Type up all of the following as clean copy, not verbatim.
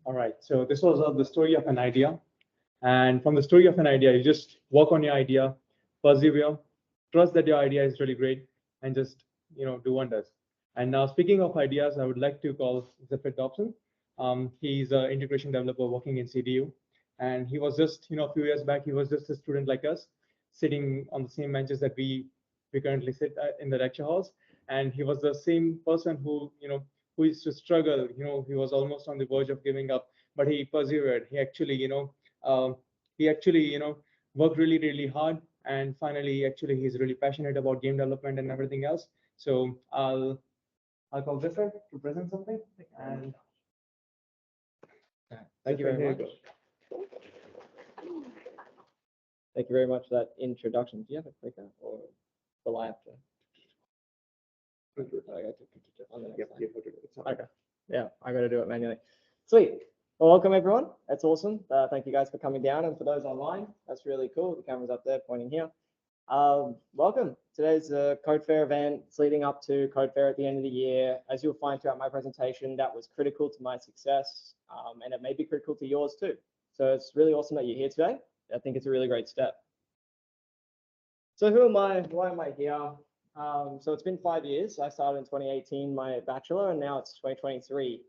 All right, so this was the story of an idea. And from the story of an idea, you just work on your idea, persevere, trust that your idea is really great, and just do wonders. And now, speaking of ideas, I would like to call Zephyr Dobson. He's an integration developer working in CDU, and he was just a few years back, he was just a student like us, sitting on the same benches that we currently sit in the lecture halls. And he was the same person who used to struggle. He was almost on the verge of giving up, but he persevered. He actually worked really, really hard. And finally, actually, he's really passionate about game development and everything else. So I'll call Zephyr to present something. And thank you very much. Thank you very much for that introduction. Do you have a clicker or the live? Okay. Yeah, I got to do it manually. Sweet. Well, welcome everyone. That's awesome. Thank you guys for coming down, and for those online, that's really cool. The camera's up there pointing here. Welcome. Today's a CodeFair event. It's leading up to CodeFair at the end of the year. As you'll find throughout my presentation, that was critical to my success, and it may be critical to yours too. So it's really awesome that you're here today. I think it's a really great step. So who am I? Why am I here? So it's been 5 years. I started in 2018, my bachelor, and now it's 2023.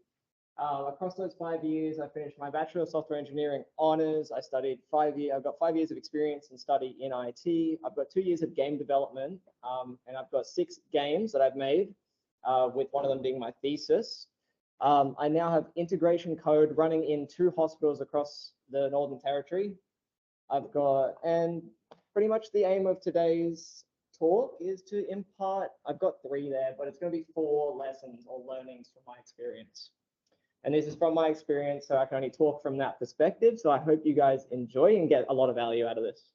Across those 5 years, I finished my Bachelor of Software Engineering honors. I studied 5 years. I've got 5 years of experience and study in IT. I've got 2 years of game development, and I've got 6 games that I've made, with one of them being my thesis. I now have integration code running in 2 hospitals across the Northern Territory. And pretty much the aim of today's talk is to impart, I've got 3 there, but it's going to be 4 lessons or learnings from my experience. And this is from my experience, so I can only talk from that perspective. So I hope you guys enjoy and get a lot of value out of this.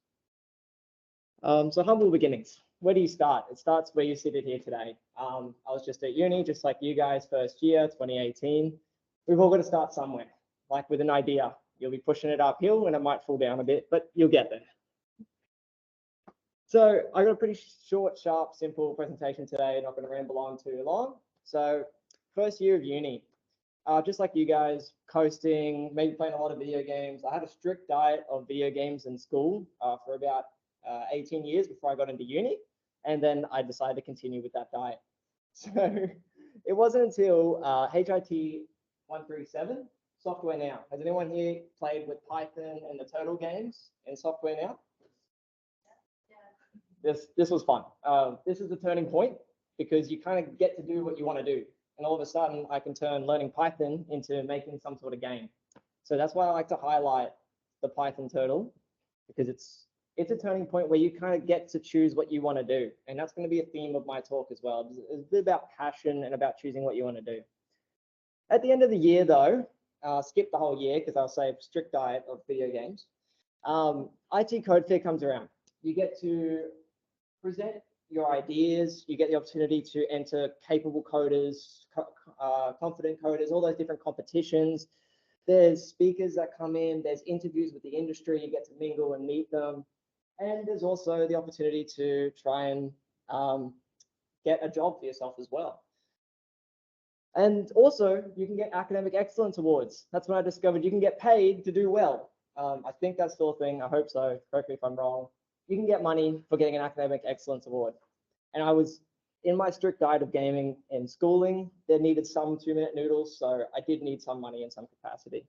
So humble beginnings. Where do you start? It starts where you sit here today. I was just at uni, just like you guys, first year, 2018. We've all got to start somewhere, like with an idea. You'll be pushing it uphill and it might fall down a bit, but you'll get there. So I got a pretty short, sharp, simple presentation today. Not going to ramble on too long. So first year of uni. Just like you guys, coasting, maybe playing a lot of video games. I had a strict diet of video games in school for about 18 years before I got into uni. And then I decided to continue with that diet. So it wasn't until HIT 137, Software Now. Has anyone here played with Python and the Turtle games in Software Now? This was fun. This is the turning point because you kind of get to do what you want to do. And all of a sudden, I can turn learning Python into making some sort of game. So that's why I like to highlight the Python Turtle, because it's a turning point where you kind of get to choose what you want to do. And that's going to be a theme of my talk as well. It's a bit about passion and about choosing what you want to do. At the end of the year, though, skip the whole year because I'll say strict diet of video games. IT CodeFair comes around. You get to present your ideas, you get the opportunity to enter capable coders, confident coders, all those different competitions. There's speakers that come in, there's interviews with the industry, you get to mingle and meet them. And there's also the opportunity to try and get a job for yourself as well. And also you can get academic excellence awards. That's when I discovered you can get paid to do well. I think that's still a thing, I hope so, correct me if I'm wrong. You can get money for getting an academic excellence award. And I was in my strict diet of gaming and schooling, there needed some 2-minute noodles, so I did need some money in some capacity.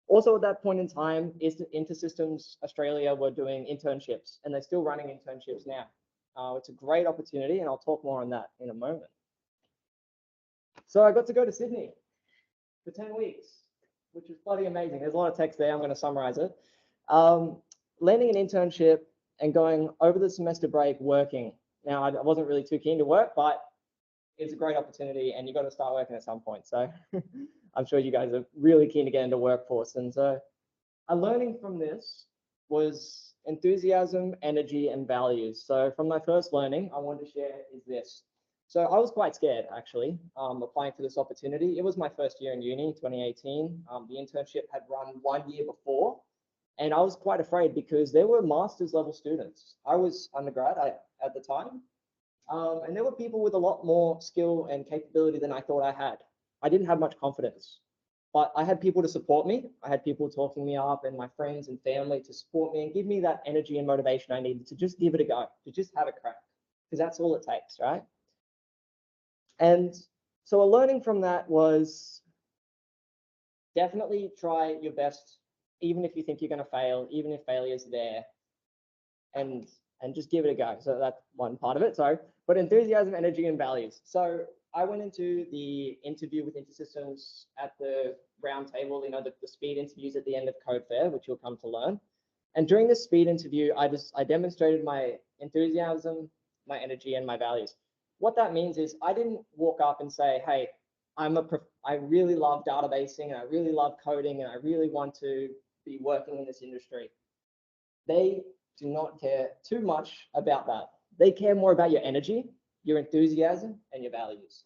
Also at that point in time, InterSystems Australia were doing internships, and they're still running internships now. It's a great opportunity, and I'll talk more on that in a moment. So I got to go to Sydney for 10 weeks, which was bloody amazing. There's a lot of text there. I'm going to summarize it. Landing an internship and going over the semester break working. Now, I wasn't really too keen to work, but it's a great opportunity, and you've got to start working at some point. So I'm sure you guys are really keen to get into workforce. And so a learning from this was enthusiasm, energy, and values. So from my first learning, I wanted to share is this. So I was quite scared, actually, applying for this opportunity. It was my first year in uni, 2018. The internship had run 1 year before, and I was quite afraid because there were master's level students. I was undergrad at the time, and there were people with a lot more skill and capability than I thought I had. I didn't have much confidence, but I had people to support me. I had people talking me up and my friends and family to support me and give me that energy and motivation I needed to just give it a go, to just have a crack, because that's all it takes, right? And so a learning from that was definitely try your best, even if you think you're going to fail, even if failure is there, and just give it a go. So that's one part of it. So, but enthusiasm, energy, and values. So I went into the interview with InterSystems at the round table, the speed interviews at the end of CodeFair, which you'll come to learn. And during this speed interview, I demonstrated my enthusiasm, my energy, and my values. What that means is I didn't walk up and say, hey, I really love databasing and I really love coding and I really want to be working in this industry. They do not care too much about that. They care more about your energy, your enthusiasm, and your values.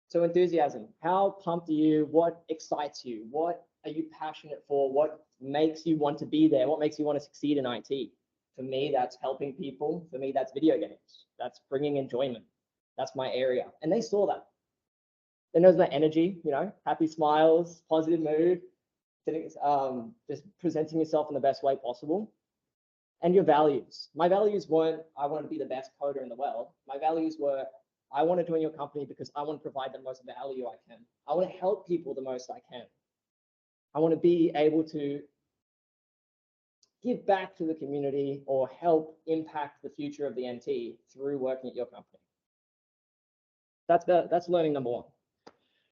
So enthusiasm, how pumped are you? What excites you? What are you passionate for? What makes you want to be there? What makes you want to succeed in IT? For me, that's helping people. For me, that's video games. That's bringing enjoyment. That's my area. And they saw that. Then there's my energy, happy smiles, positive mood, just presenting yourself in the best way possible. And your values. My values weren't, I want to be the best coder in the world. My values were, I want to join your company because I want to provide the most value I can. I want to help people the most I can. I want to be able to give back to the community or help impact the future of the NT through working at your company. That's learning number one.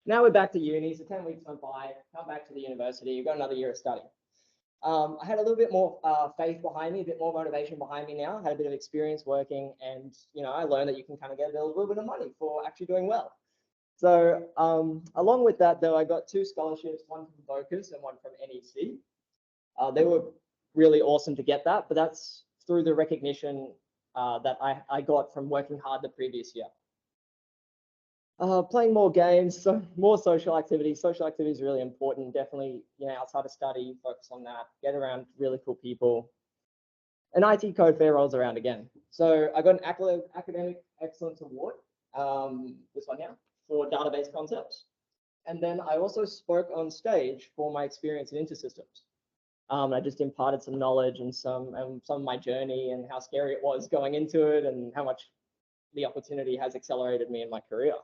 Now we're back to uni, so 10 weeks went by, come back to the university, you've got another year of study. I had a little bit more faith behind me, a bit more motivation behind me now. I had a bit of experience working, and I learned that you can kind of get a little bit of money for actually doing well. So along with that, though, I got 2 scholarships, one from Focus and one from NEC. They were really awesome to get that, but that's through the recognition that I got from working hard the previous year. Playing more games, so more social activities. Social activity is really important. Definitely, outside of study, focus on that. Get around really cool people. An IT CodeFair rolls around again. So I got an academic excellence award, this one here, for database concepts. And then I also spoke on stage for my experience in InterSystems. I just imparted some knowledge and some of my journey and how scary it was going into it and how much the opportunity has accelerated me in my career.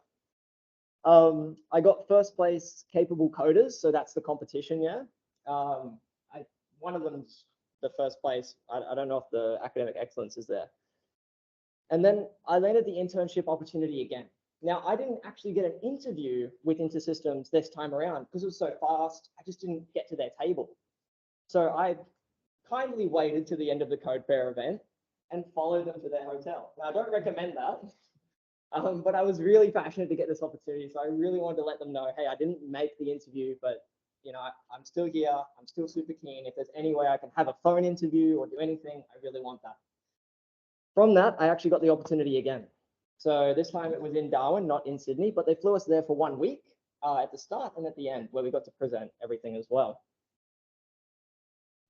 I got first place capable coders, so that's the competition, yeah. One of them's the first place. I don't know if the academic excellence is there. And then I landed the internship opportunity again. Now, I didn't actually get an interview with InterSystems this time around because it was so fast. I just didn't get to their table. So I kindly waited to the end of the CodeFair event and followed them to their hotel. Now, I don't recommend that. But I was really passionate to get this opportunity, so I really wanted to let them know, hey, I didn't make the interview, but I'm still here. I'm still super keen. If there's any way I can have a phone interview or do anything, I really want that. From that, I actually got the opportunity again. So this time it was in Darwin, not in Sydney, but they flew us there for 1 week at the start and at the end, where we got to present everything as well.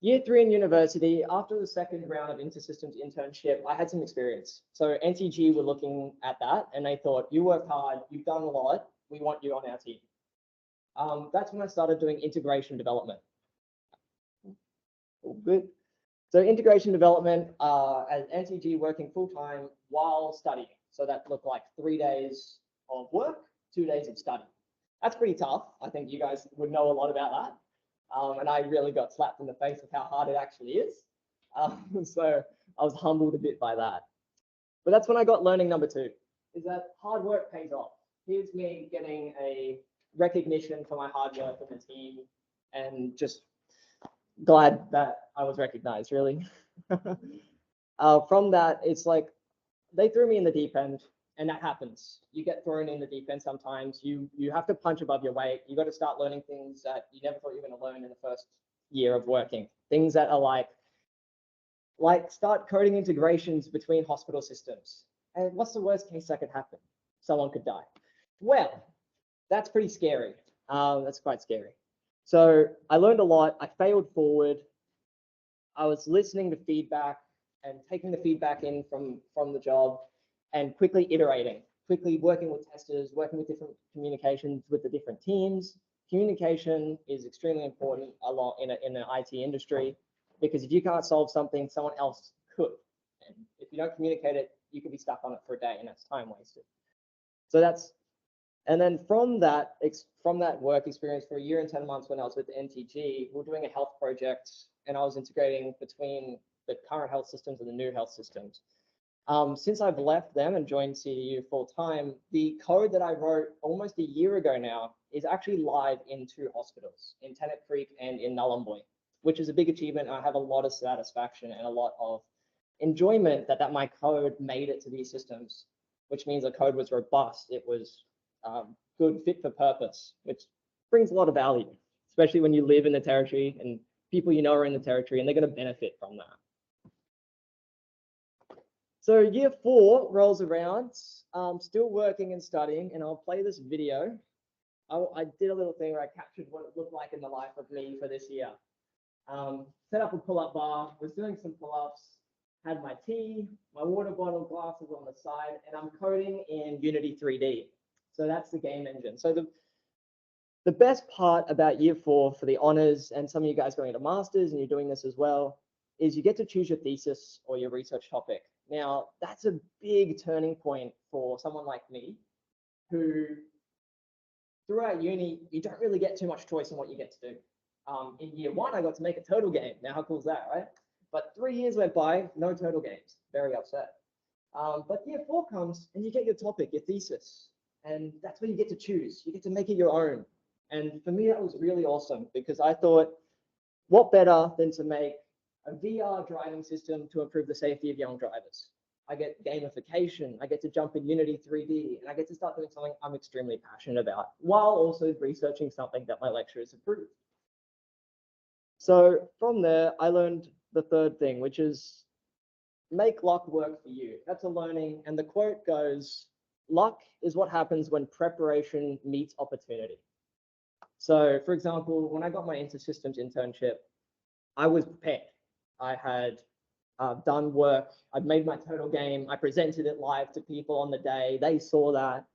Year 3 in university, after the second round of InterSystems internship, I had some experience. So NTG were looking at that and they thought, you work hard, you've done a lot, we want you on our team. That's when I started doing integration development. All good. So integration development as NTG working full-time while studying. So that looked like 3 days of work, 2 days of study. That's pretty tough. I think you guys would know a lot about that. And I really got slapped in the face with how hard it actually is. So I was humbled a bit by that. But that's when I got learning number 2, is that hard work pays off. Here's me getting a recognition for my hard work with the team, and just glad that I was recognized, really. From that, it's like they threw me in the deep end, and that happens. You get thrown in the deep end sometimes. You have to punch above your weight. You got to start learning things that you never thought you were going to learn in the first year of working. Things that are like start coding integrations between hospital systems. And what's the worst case that could happen? Someone could die. Well, that's pretty scary. That's quite scary. So I learned a lot. I failed forward. I was listening to feedback and taking the feedback in from the job and quickly iterating, quickly working with testers, working with different communications with the different teams. Communication is extremely important in the IT industry, because if you can't solve something, someone else could. And if you don't communicate it, you could be stuck on it for a day, and that's time wasted. So and then from that work experience for a year and 10 months when I was with NTG, we were doing a health project, and I was integrating between the current health systems and the new health systems. Since I've left them and joined CDU full time, the code that I wrote almost a year ago now is actually live in 2 hospitals, in Tennant Creek and in Nhulunbuy, which is a big achievement. I have a lot of satisfaction and a lot of enjoyment that my code made it to these systems, which means the code was robust. It was good, fit for purpose, which brings a lot of value, especially when you live in the territory and people you know are in the territory, and they're going to benefit from that. So year 4 rolls around, still working and studying, and I'll play this video. I did a little thing where I captured what it looked like in the life of me for this year. Set up a pull-up bar, was doing some pull-ups, had my tea, my water bottle glasses on the side, and I'm coding in Unity 3D. So that's the game engine. So the best part about year 4 for the honors, and some of you guys going into masters and you're doing this as well, is you get to choose your thesis or your research topic. Now, that's a big turning point for someone like me, who throughout uni, you don't really get too much choice in what you get to do. In year 1, I got to make a turtle game. Now, how cool is that, right? But 3 years went by, no turtle games. Very upset. But year 4 comes and you get your topic, your thesis, and that's where you get to choose. You get to make it your own. And for me, that was really awesome, because I thought, what better than to make a VR driving system to improve the safety of young drivers? I get gamification, I get to jump in Unity 3D, and I get to start doing something I'm extremely passionate about, while also researching something that my lecturers approved. So from there, I learned the third thing, which is make luck work for you. That's a learning, and the quote goes, luck is what happens when preparation meets opportunity. So for example, when I got my InterSystems internship, I was prepared. I had done work. I'd made my turtle game. I presented it live to people on the day. They saw that.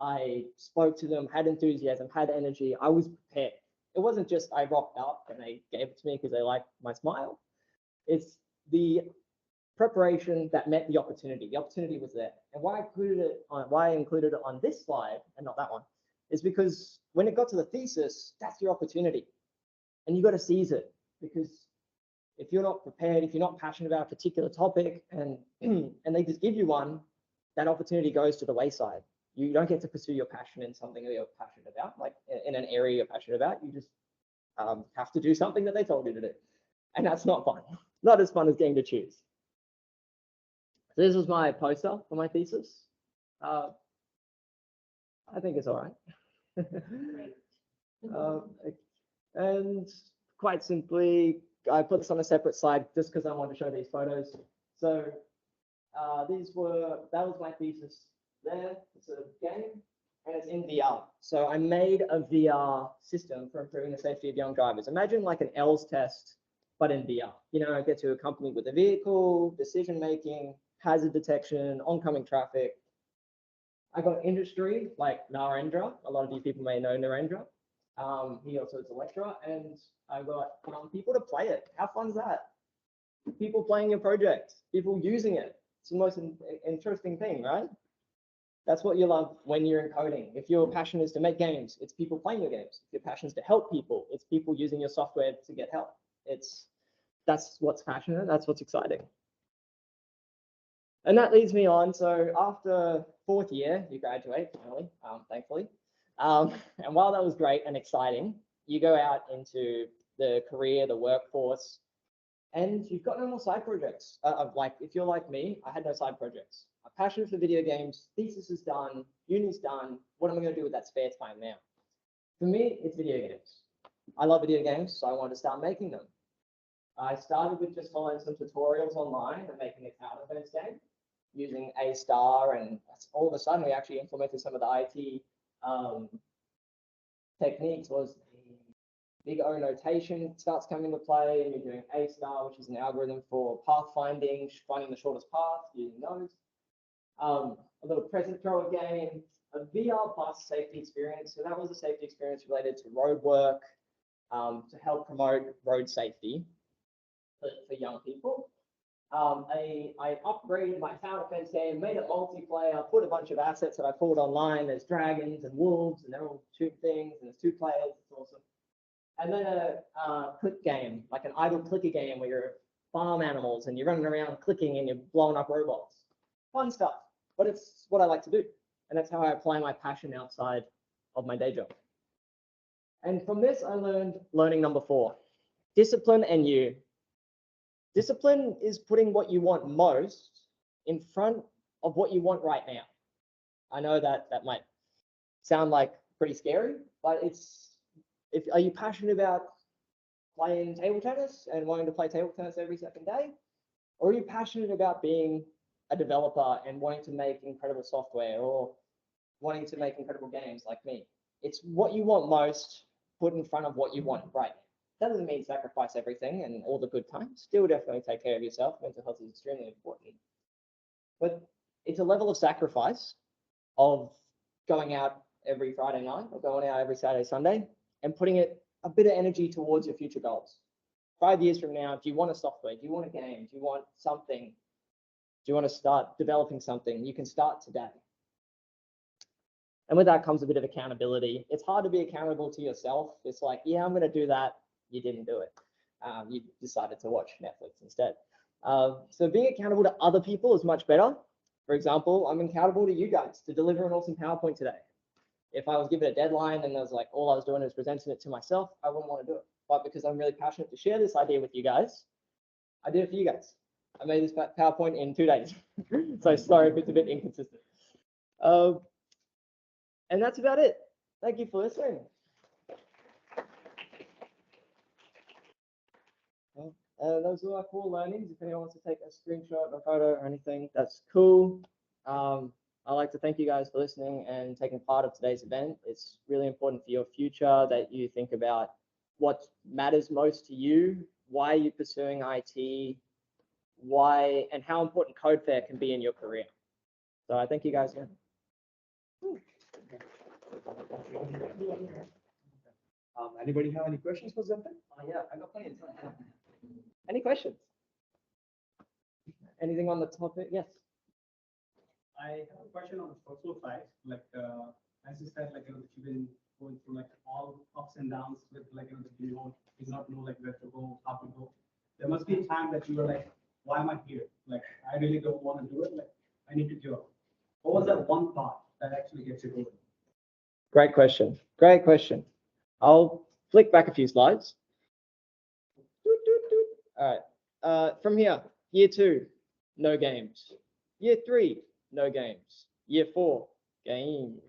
I spoke to them, had enthusiasm, had energy. I was prepared. It wasn't just I rocked up and they gave it to me because they liked my smile. It's the preparation that met the opportunity. The opportunity was there. And why I included it on this slide and not that one is because when it got to the thesis, that's your opportunity. And you got to seize it, because if you're not prepared, if you're not passionate about a particular topic, and they just give you one, that opportunity goes to the wayside. You don't get to pursue your passion in something that you're passionate about, like in an area you're passionate about. You just have to do something that they told you to do. And that's not fun. Not as fun as getting to choose. So this was my poster for my thesis. I think it's all right. And quite simply, I put this on a separate slide just because I want to show these photos. So that was my thesis there. It's a game and it's in VR. So I made a VR system for improving the safety of young drivers. Imagine like an ELS test, but in VR. You know, I get to accompany with the vehicle, decision-making, hazard detection, oncoming traffic. I got industry like Narendra. A lot of you people may know Narendra. He also is a lecturer, and I got people to play it. How fun is that? People playing your project, people using it. It's the most interesting thing, right? That's what you love when you're in coding. If your passion is to make games, it's people playing your games. If your passion is to help people, it's people using your software to get help. That's what's passionate. That's what's exciting. And that leads me on. So after fourth year, you graduate finally, thankfully. And while that was great and exciting, you go out into the career, the workforce, and you've got no more side projects. Like if you're like me, I had no side projects. I'm passionate for video games. Thesis is done. Uni's done. What am I going to do with that spare time now? For me, it's video games. I love video games, so I wanted to start making them. I started with just following some tutorials online and making a tower defense game using A star, and all of a sudden we actually implemented some of the IT techniques. Was the big O notation starts coming into play, and you're doing A star, which is an algorithm for pathfinding, finding the shortest path using those. A little present thrower game, a VR plus safety experience. So that was a safety experience related to road work to help promote road safety for young people. I upgraded my tower defense game, made it multiplayer, put a bunch of assets that I pulled online. There's dragons and wolves, and they're all shooting things, and there's 2 players. It's awesome. And then a click game, like an idle clicker game where you're farm animals and you're running around clicking and you're blowing up robots. Fun stuff, but it's what I like to do. And that's how I apply my passion outside of my day job. And from this, I learned learning number 4, discipline and you. Discipline is putting what you want most in front of what you want right now. I know that might sound like pretty scary, but are you passionate about playing table tennis and wanting to play table tennis every second day? Or are you passionate about being a developer and wanting to make incredible software or wanting to make incredible games like me? It's what you want most put in front of what you want right now. That doesn't mean sacrifice everything and all the good times. Still definitely take care of yourself. Mental health is extremely important. But it's a level of sacrifice of going out every Friday night or going out every Saturday, Sunday, and putting a bit of energy towards your future goals. 5 years from now, do you want a software? Do you want a game? Do you want something? Do you want to start developing something? You can start today. And with that comes a bit of accountability. It's hard to be accountable to yourself. It's like, yeah, I'm going to do that. You didn't do it. You decided to watch Netflix instead. So being accountable to other people is much better. For example, I'm accountable to you guys to deliver an awesome PowerPoint today. If I was given a deadline and I was like, all I was doing is presenting it to myself, I wouldn't want to do it. But because I'm really passionate to share this idea with you guys, I did it for you guys. I made this PowerPoint in 2 days. So sorry if it's a bit inconsistent. And that's about it. Thank you for listening. Those are our core learnings. If anyone wants to take a screenshot or photo or anything, that's cool. I'd like to thank you guys for listening and taking part of today's event. It's really important for your future that you think about what matters most to you, why you're pursuing IT, why and how important CodeFair can be in your career. So I thank you guys again. Anybody have any questions for Zempan? Yeah, I got plenty of time. Any questions? Anything on the topic? Yes. I have a question on the structural side. Like, as you said, like, you've been going through like all ups and downs with like, you do not know like where to go, how to go. There must be a time that you were like, why am I here? Like, I really don't want to do it. Like, I need to give up. What was that one thought that actually gets you going? Great question. Great question. I'll flick back a few slides. All right. From here, year 2, no games. Year 3, no games. Year 4, games.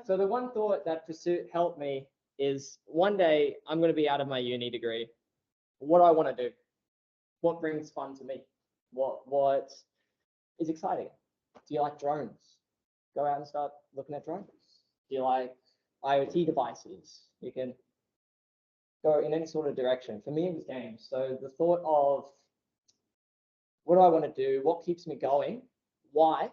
So the one thought that helped me is one day I'm going to be out of my uni degree. What do I want to do? What brings fun to me? What is exciting? Do you like drones? Go out and start looking at drones. Do you like IoT devices? You can go in any sort of direction. For me, it was games. So the thought of what do I want to do? What keeps me going? Why?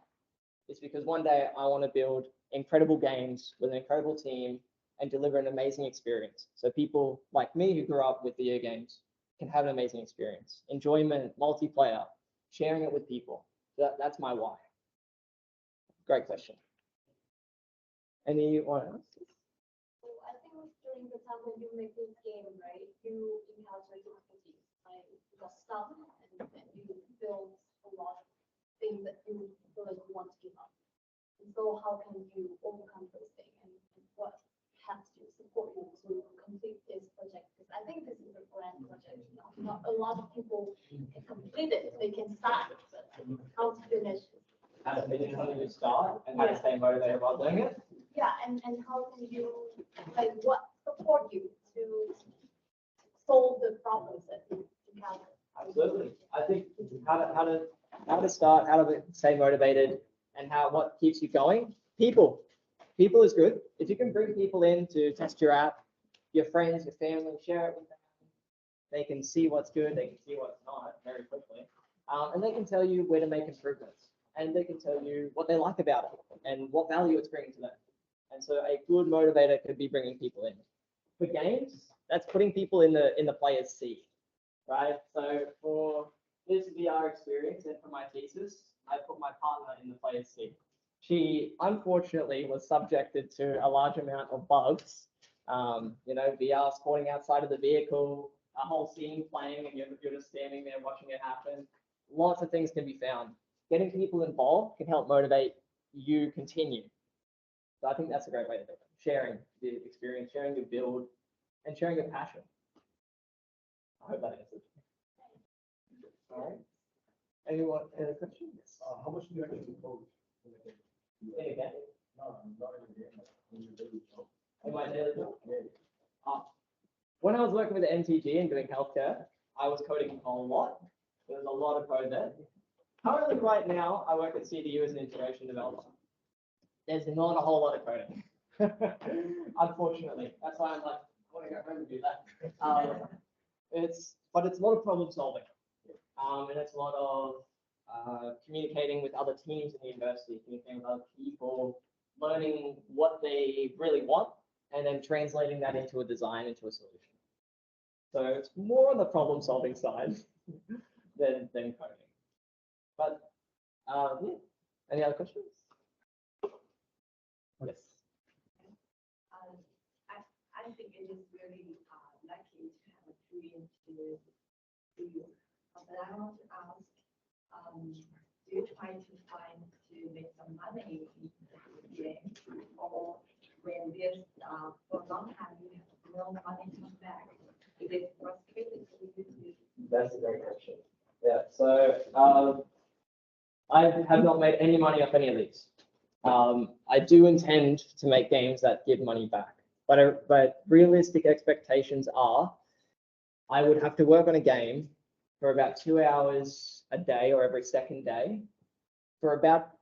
It's because one day I want to build incredible games with an incredible team and deliver an amazing experience. So people like me who grew up with video games can have an amazing experience. Enjoyment, multiplayer, sharing it with people. That's my why. Great question. Anyone else? So I think during the time when you make this game, right, you encounter difficulties, like you got stuck and you build a lot of things that you feel like you want to give up. And so how can you overcome those things and what has to support you to complete this project? Because I think this is a grand project. Not a lot of people can complete it. They can start, but how to finish it. How to finish, how to start, and how to stay motivated while doing it. Yeah, and how can you, like, what support you to solve the problems that you encounter? Absolutely. I think how to start, how to stay motivated, and what keeps you going. People is good. If you can bring people in to test your app, your friends, your family, share it with them. They can see what's good, they can see what's not very quickly, and they can tell you where to make improvements, and they can tell you what they like about it and what value it's bringing to them. And so a good motivator could be bringing people in. For games, that's putting people in the player's seat, right? So for this VR experience and for my thesis, I put my partner in the player's seat. She unfortunately was subjected to a large amount of bugs. VR spawning outside of the vehicle, a whole scene playing, and you're just standing there watching it happen. Lots of things can be found. Getting people involved can help motivate you continue. So I think that's a great way to do it. Sharing the experience, sharing your build, and sharing your passion. I hope that answers. All right. Anyone any questions? How much do you actually code? In a game? No, not in the game. In your daily job. In my daily job? When I was working with the MTG and doing healthcare, I was coding a lot. There was a lot of code there. Currently, right now, I work at CDU as an integration developer. There's not a whole lot of coding, unfortunately. That's why I'm like, I want to go home and do that. But it's a lot of problem solving, and it's a lot of communicating with other teams in the university, communicating with other people, learning what they really want, and then translating that into a design, into a solution. So it's more on the problem solving side than coding. But yeah. Any other questions? Yes. I think it is really lucky to have a dream to do. But I want to ask, do you try to make some money in the game, or when there's for a long time you have no money to come back? Is it frustrating for you to? That's a great question. Yeah. So I have not made any money off any of these. I do intend to make games that give money back, but realistic expectations are I would have to work on a game for about 2 hours a day or every second day for about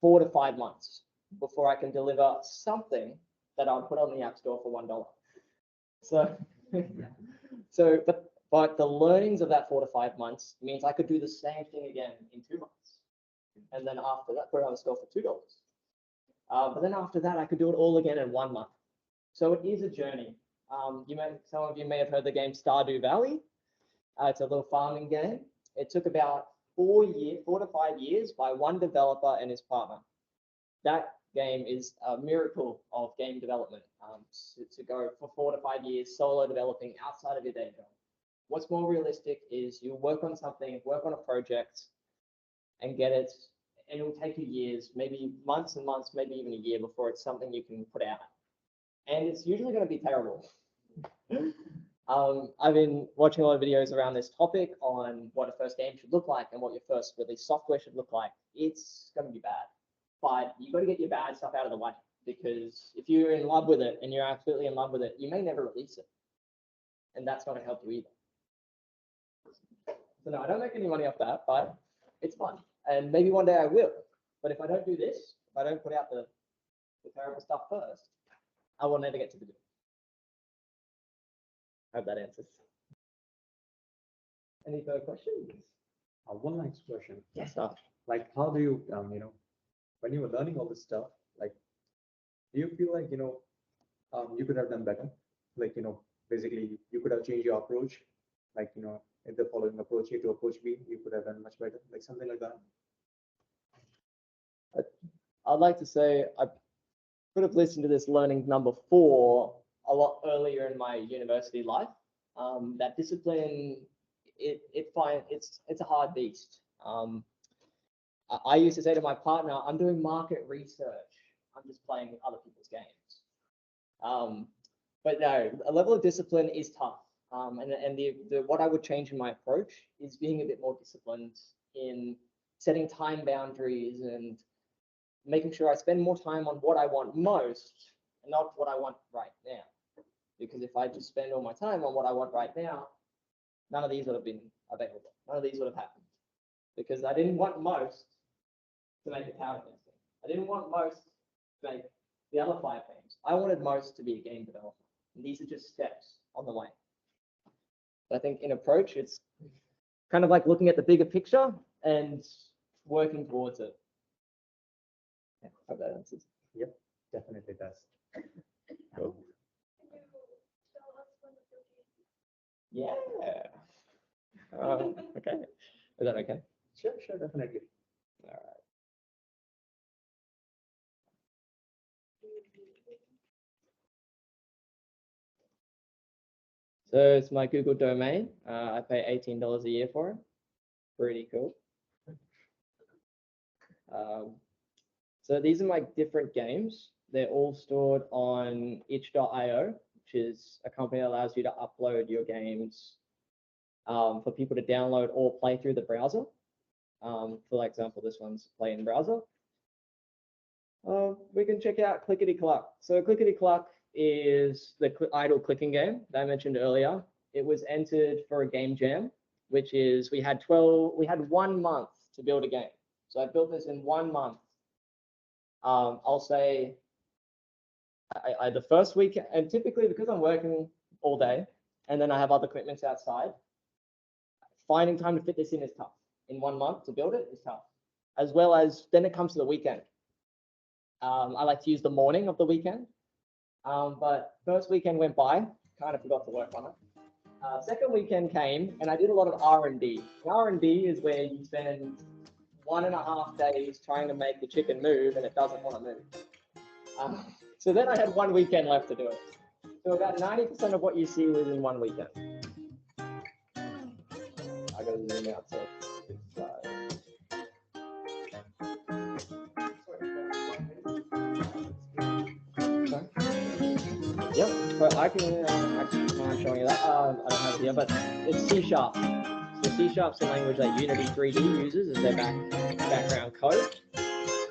4 to 5 months before I can deliver something that I'll put on the App Store for $1. But the learnings of that 4 to 5 months means I could do the same thing again in 2 months, and then after that put it on the store for $2. But then after that, I could do it all again in 1 month. So it is a journey. Some of you may have heard the game Stardew Valley. It's a little farming game. It took about 4 to 5 years by one developer and his partner. That game is a miracle of game development. To go for 4 to 5 years solo developing outside of your day job. What's more realistic is you work on something, work on a project, and get it. And it will take you years, maybe months and months, maybe even a year before it's something you can put out. And it's usually going to be terrible. I've been watching a lot of videos around this topic on what a first game should look like and what your first release software should look like. It's going to be bad, but you've got to get your bad stuff out of the way, because if you're in love with it and you're absolutely in love with it, you may never release it. And that's not going to help you either. So no, I don't make any money off that, but it's fun. And maybe one day I will. But if I don't do this, if I don't put out the terrible stuff first, I will never get to the good. I hope that answers. Any further questions? One last question. Yes, sir. Like, how do you, when you were learning all this stuff, like, do you feel like, you could have done better? Like, basically, you could have changed your approach. Like, in the following approach A to approach B, you could have done much better, like something like that. I'd like to say I could have listened to this learning number 4 a lot earlier in my university life. That discipline, it's a hard beast. I used to say to my partner, I'm doing market research. I'm just playing other people's games. But no, a level of discipline is tough. And what I would change in my approach is being a bit more disciplined in setting time boundaries and making sure I spend more time on what I want most and not what I want right now. Because if I just spend all my time on what I want right now, none of these would have been available. None of these would have happened. Because I didn't want most to make a tower testing. I didn't want most to make the other 5 games. I wanted most to be a game developer. And these are just steps on the way. But I think in approach, it's kind of like looking at the bigger picture and working towards it. Yeah, I hope that answers. Yep, definitely does. Cool. Yeah. Okay. Is that okay? Sure, definitely. All right. So it's my Google domain. I pay $18 a year for it. Pretty cool. So these are my different games. They're all stored on itch.io, which is a company that allows you to upload your games for people to download or play through the browser. For example, this one's play in browser. We can check out Clickety Cluck. So Clickety Cluck is the idle clicking game that I mentioned earlier. It was entered for a game jam, which is we had 1 month to build a game. So I built this in 1 month. I'll say I the first week, and typically because I'm working all day and then I have other commitments outside, finding time to fit this in is tough. In 1 month to build it is tough. As well as then it comes to the weekend. I like to use the morning of the weekend. But first weekend went by, kind of forgot to work on it. Second weekend came and I did a lot of R&D. R&D is where you spend 1.5 days trying to make the chicken move and it doesn't want to move. So then I had 1 weekend left to do it. So about 90% of what you see was in 1 weekend. I got to zoom out so it's Yep, but I can actually mind showing you that. I don't have it here, but it's C#. So C#'s the language that Unity 3D uses as their background code.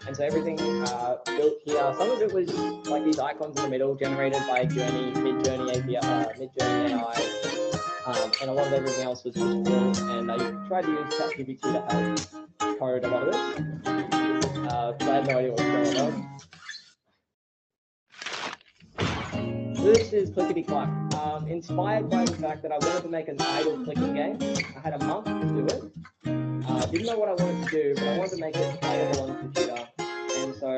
And so everything built here, some of it was like these icons in the middle generated by Mid-Journey API, Mid-Journey AI, and a lot of everything else was just built. And I tried to use ChatGPT to help code a lot of this, because I had no idea what was going on. This is Clickety Cluck, inspired by the fact that I wanted to make an idle clicking game. I had a month to do it. Didn't know what I wanted to do, but I wanted to make it playable on the computer. And so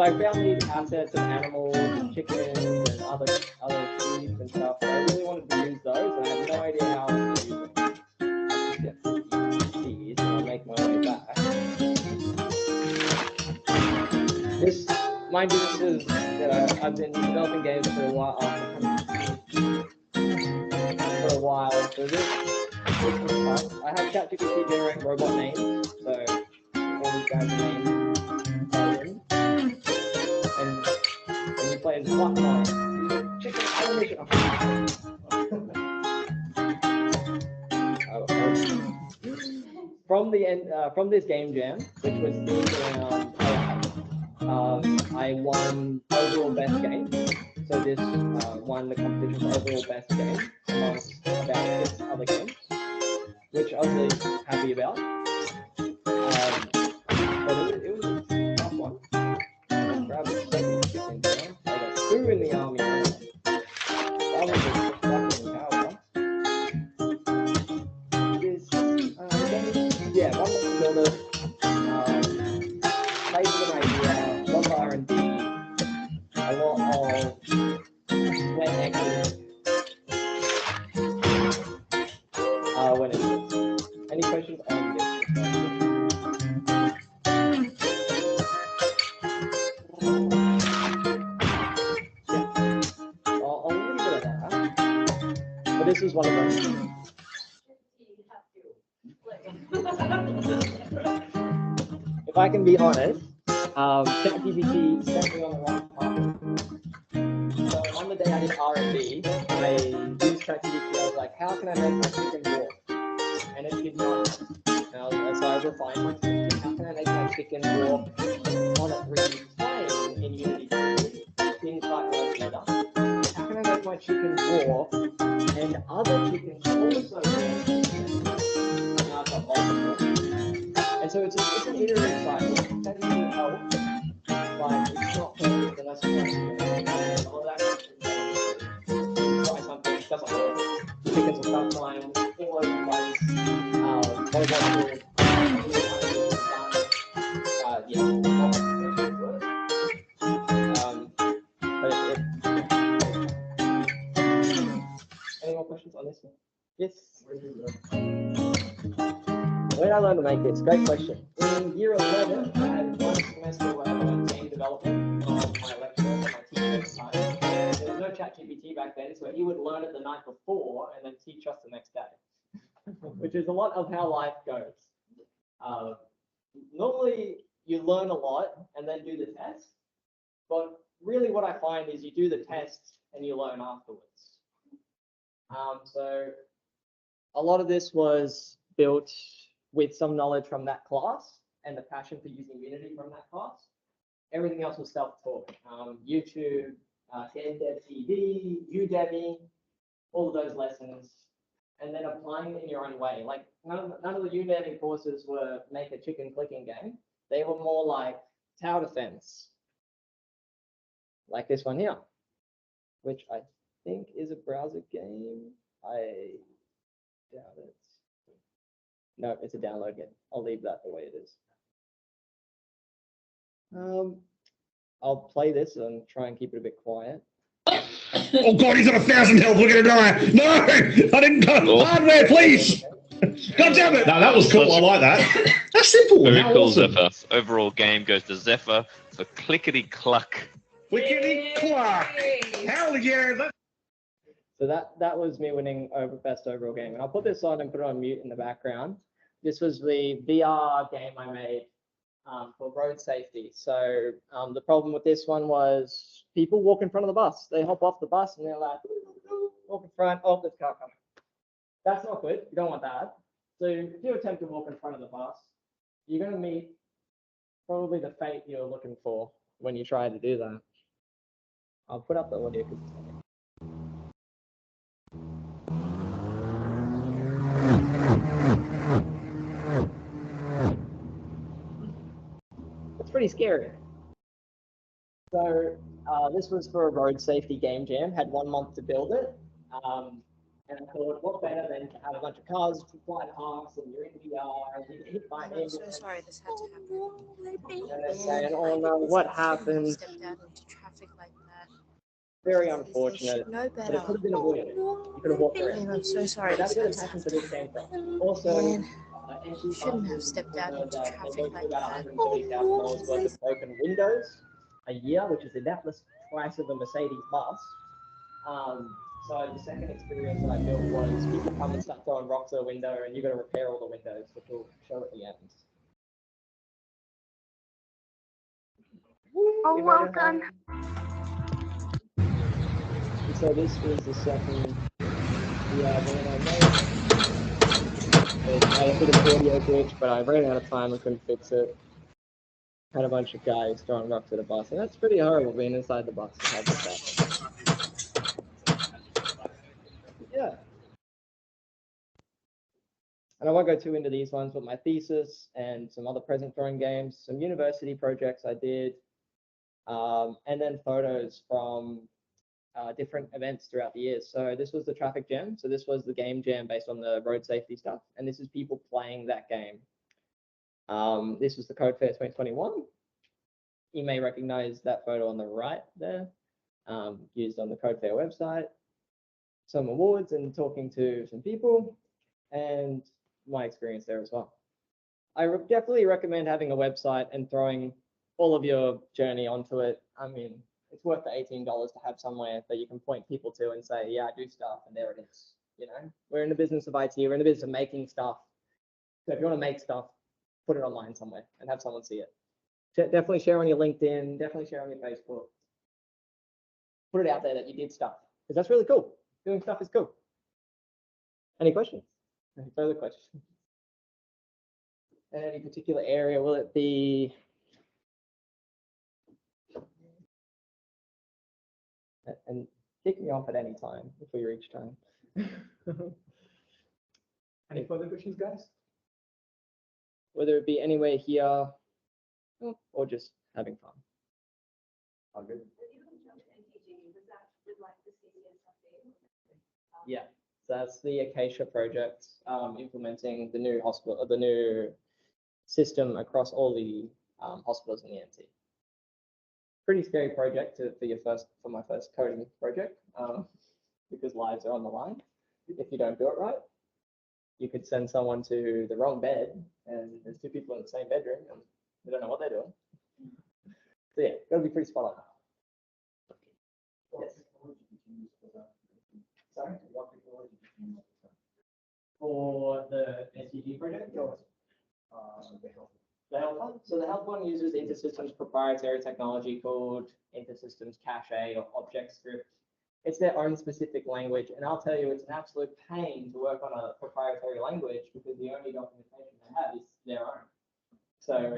I found these assets of animals, and chickens, and other sheep and stuff. And I really wanted to use those, and I had no idea how to use them. I'll just get these, and I'll make my way back. This, mind you, this is I've been developing games for a while. So this was fun. I have ChatGPT generate robot names, so all these guys are named. And you play as Cluck Mine. Chicken animation. From this game jam, which was themed around AI, I won overall best game. So this won the competition for overall best game amongst about 6 other games, which I was really happy about. But it was a tough one. Grab a second chicken there. I got 2 in the army. That was a fucking power. Yeah, one more to build it. Played with an idea, a lot of R&D, a lot of sweat equity. When it is. Any questions on this? But this was one of them. If I can be honest, ChatGPT sent me on the wrong path. So on the day I did R&D, I used ChatGPT. I was like, how can I make my chicken walk? And it did not. So I refined my question. How can I make my chicken walk on a 3D plane in Unity? Didn't quite work either. How can I make my chicken walk and other chickens also walk? Now I've got multiple. And so it's an iterative cycle. That usually helps, but it's not perfect unless you try something, doesn't work. Chickens will start flying all over the place. Robots will any more questions on this one? Yes. Where did I learn to make this? Great question. In year 11, I had one semester where I learned game development from my lecturer and my teacher at the time. There was no ChatGPT back then, so he would learn it the night before and then teach us the next day, which is a lot of how life goes. Normally, you learn a lot and then do the test, but really what I find is you do the test and you learn afterwards. So a lot of this was built with some knowledge from that class and the passion for using Unity from that class. Everything else was self-taught. YouTube, DevCD, Udemy, all of those lessons, and then applying it in your own way. Like none of the Udemy courses were make a chicken clicking game. They were more like tower defense, like this one here, which I think is a browser game. I doubt it. No, it's a download game. I'll leave that the way it is. I'll play this and try and keep it a bit quiet. Oh God, he's on 1,000 health. We're gonna die. No, I didn't go. Hardware, please. God damn it. No, that was cool. I like that. That's simple. Very How cool, awesome. Zephyr. Overall game goes to Zephyr for clickety cluck. Clickety cluck. Hell yeah. So that was me winning over best overall game. And I'll put this on and put it on mute in the background. This was the VR game I made for road safety. So the problem with this one was people walk in front of the bus. They hop off the bus and they're like, walk in front, oh, there's a car coming. That's not good. You don't want that. So if you attempt to walk in front of the bus, you're going to meet probably the fate you're looking for when you try to do that. I'll put up the audio because it's pretty scary. So this was for a road safety game jam, had 1 month to build it. And I thought, what better than to have a bunch of cars fly past and you're in VR and you get hit by an I'm so sorry this had to happen. and they're saying, oh no, what happened? Stepped out into traffic like that. Very They unfortunate. should know But it better. could have been avoided. You could have walked around. I'm so sorry That's this where had the to passion for happen. this came from. Also, Man, empty shouldn't have buses, stepped out into they traffic go through like about that. $130,000 worth of broken windows a year, which is the deathless price of a Mercedes bus. So the second experience that I built was people come and start throwing rocks at a window and you've got to repair all the windows, which we'll show at the end. Oh, well done. So this was the second VR game I made. It had a bit of audio glitch, but I ran out of time and couldn't fix it. Had a bunch of guys throwing rocks at a bus, and that's pretty horrible being inside the bus. Yeah. And I won't go too into these ones, but my thesis and some other present drawing games, some university projects I did, and then photos from different events throughout the years. So this was the traffic jam. So this was the game jam based on the road safety stuff. And this is people playing that game. This was the CodeFair 2021. You may recognize that photo on the right there, used on the CodeFair website. Some awards and talking to some people and my experience there as well. I definitely recommend having a website and throwing all of your journey onto it. I mean, it's worth the $18 to have somewhere that you can point people to and say, yeah, I do stuff, and there it is. You know, we're in the business of IT. We're in the business of making stuff. So if you want to make stuff, put it online somewhere and have someone see it. Definitely share on your LinkedIn. Definitely share on your Facebook. Put it out there that you did stuff, because that's really cool. Doing stuff is cool. Any questions? Any further questions? In any particular area, will it be? And kick me off at any time before you reach time. Any further questions, guys? Whether it be anywhere here or just having fun. All good. Yeah, so that's the Acacia project, implementing the new hospital, the new system across all the hospitals in the NT. Pretty scary project for my first coding project, because lives are on the line. If you don't do it right, you could send someone to the wrong bed, and there's two people in the same bedroom, and they don't know what they're doing. So yeah, gotta be pretty spot on. Yes. Sorry? For the SDG project or the health one? So the health one uses InterSystems proprietary technology called InterSystems Cache or Object Script. It's their own specific language, and I'll tell you, it's an absolute pain to work on a proprietary language because the only documentation they have is their own. So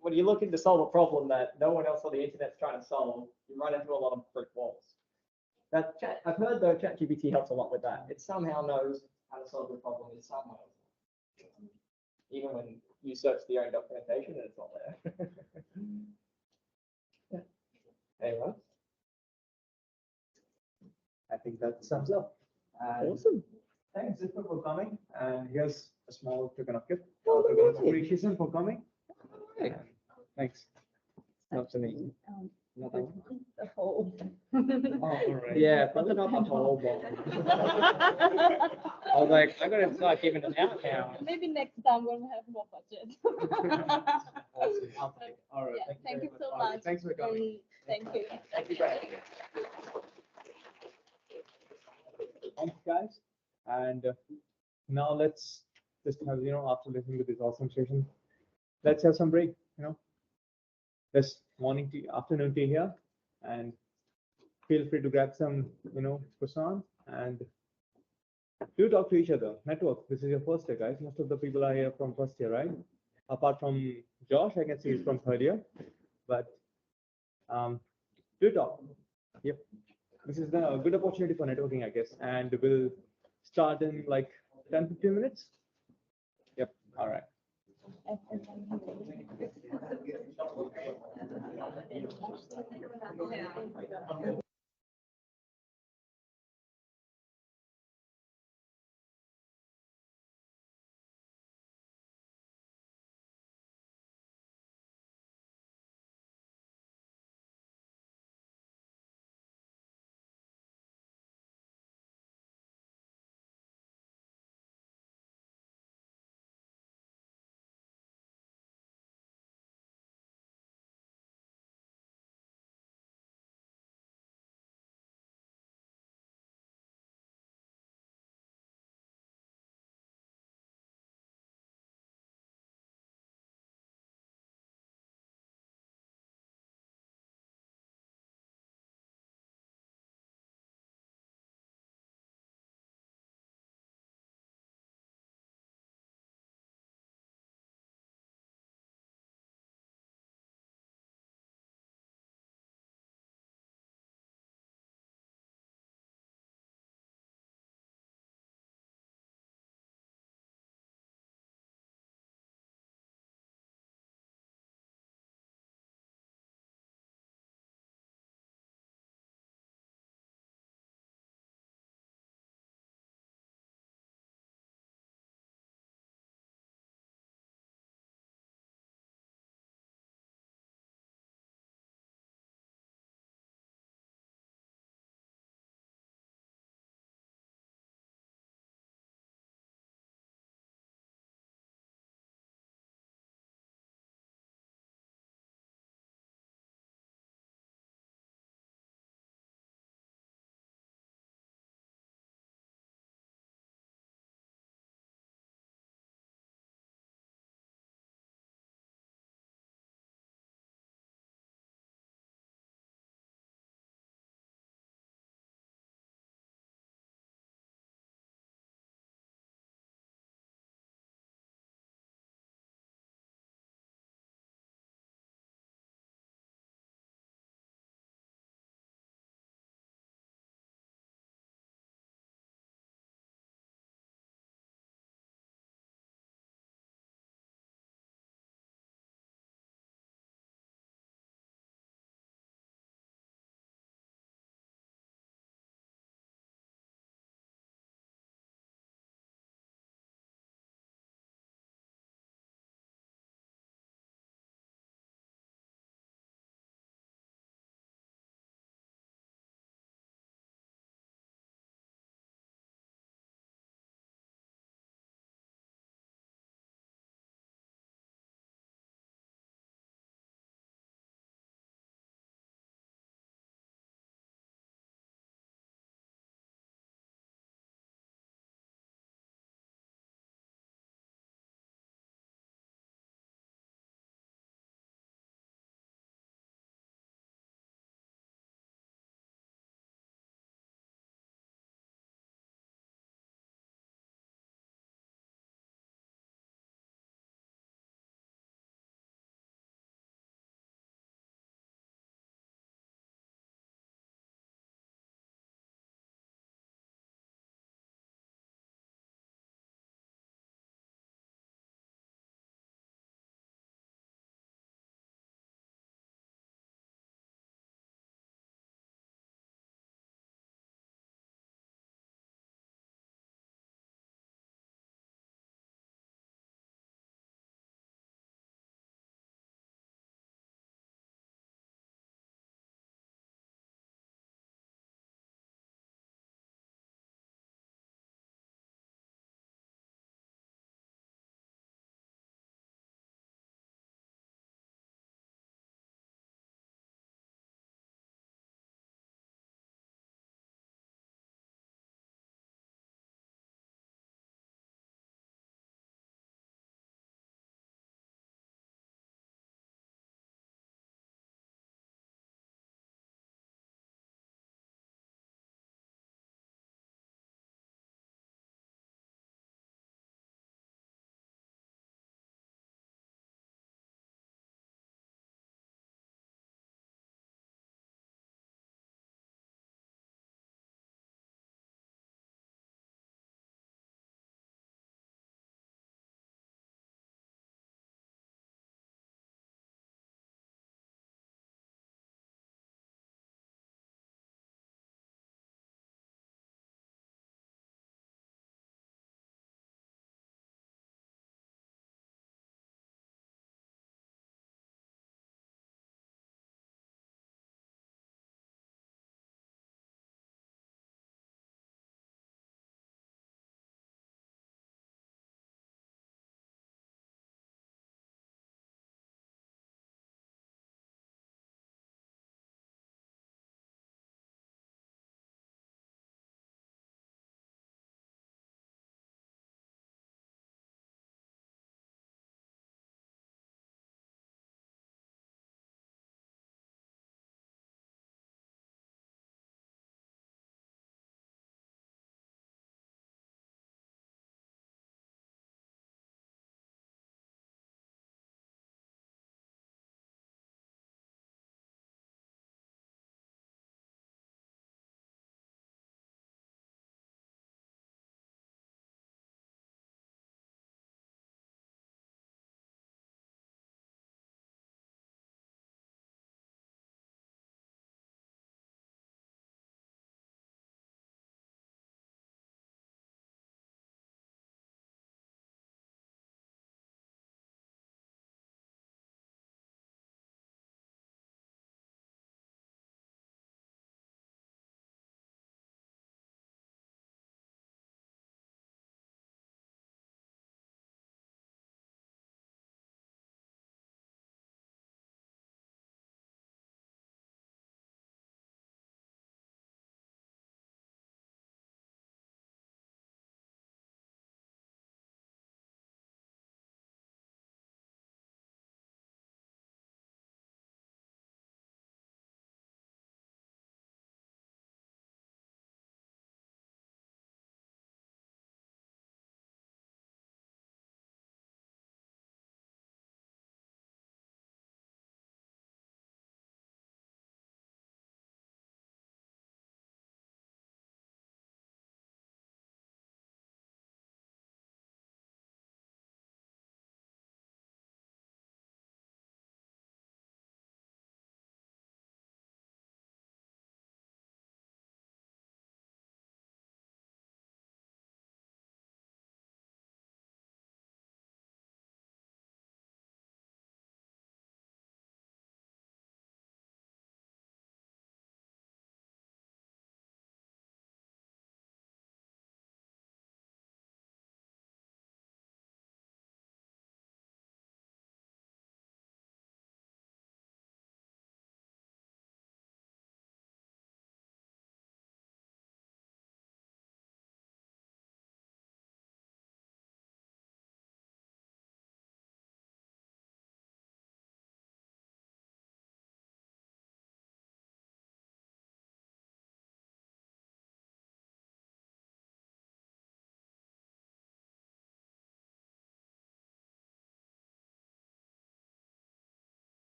when you're looking to solve a problem that no one else on the internet's trying to solve, you run into a lot of brick walls. I've heard though ChatGPT helps a lot with that. It somehow knows how to solve the problem in some way. Even when you search the own documentation, it's not there. Yeah. Anyone? I think that sums up. Awesome. Thanks, Zipper, for coming. And here's a small token of gift. Oh, Token of lovely. appreciation for coming. Hey. Thanks. Not to me. Nothing. The whole. Oh, all right. Yeah, probably not the whole bottle. I was like, I gotta start giving it out now. Maybe next time when we have more budget. Awesome. I'll take it. All right. Yeah, thank you very so All right, much. Thanks for coming. Thank you. Thank you, Brad. Thanks, guys. And now let's just have, after listening to this awesome session, let's have some break, This morning tea, afternoon tea here, and feel free to grab some, croissant and do talk to each other. Network. This is your first year, guys. Most of the people are here from first year, right? Apart from Josh, I can see he's from third year, but do talk. Yep. This is a good opportunity for networking, I guess, and we'll start in like 10-15 minutes. Yep. All right.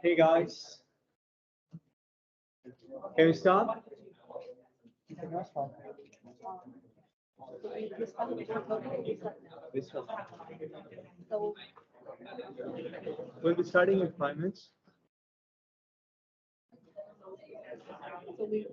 Hey guys, can we start? So We'll be starting in 5 minutes. we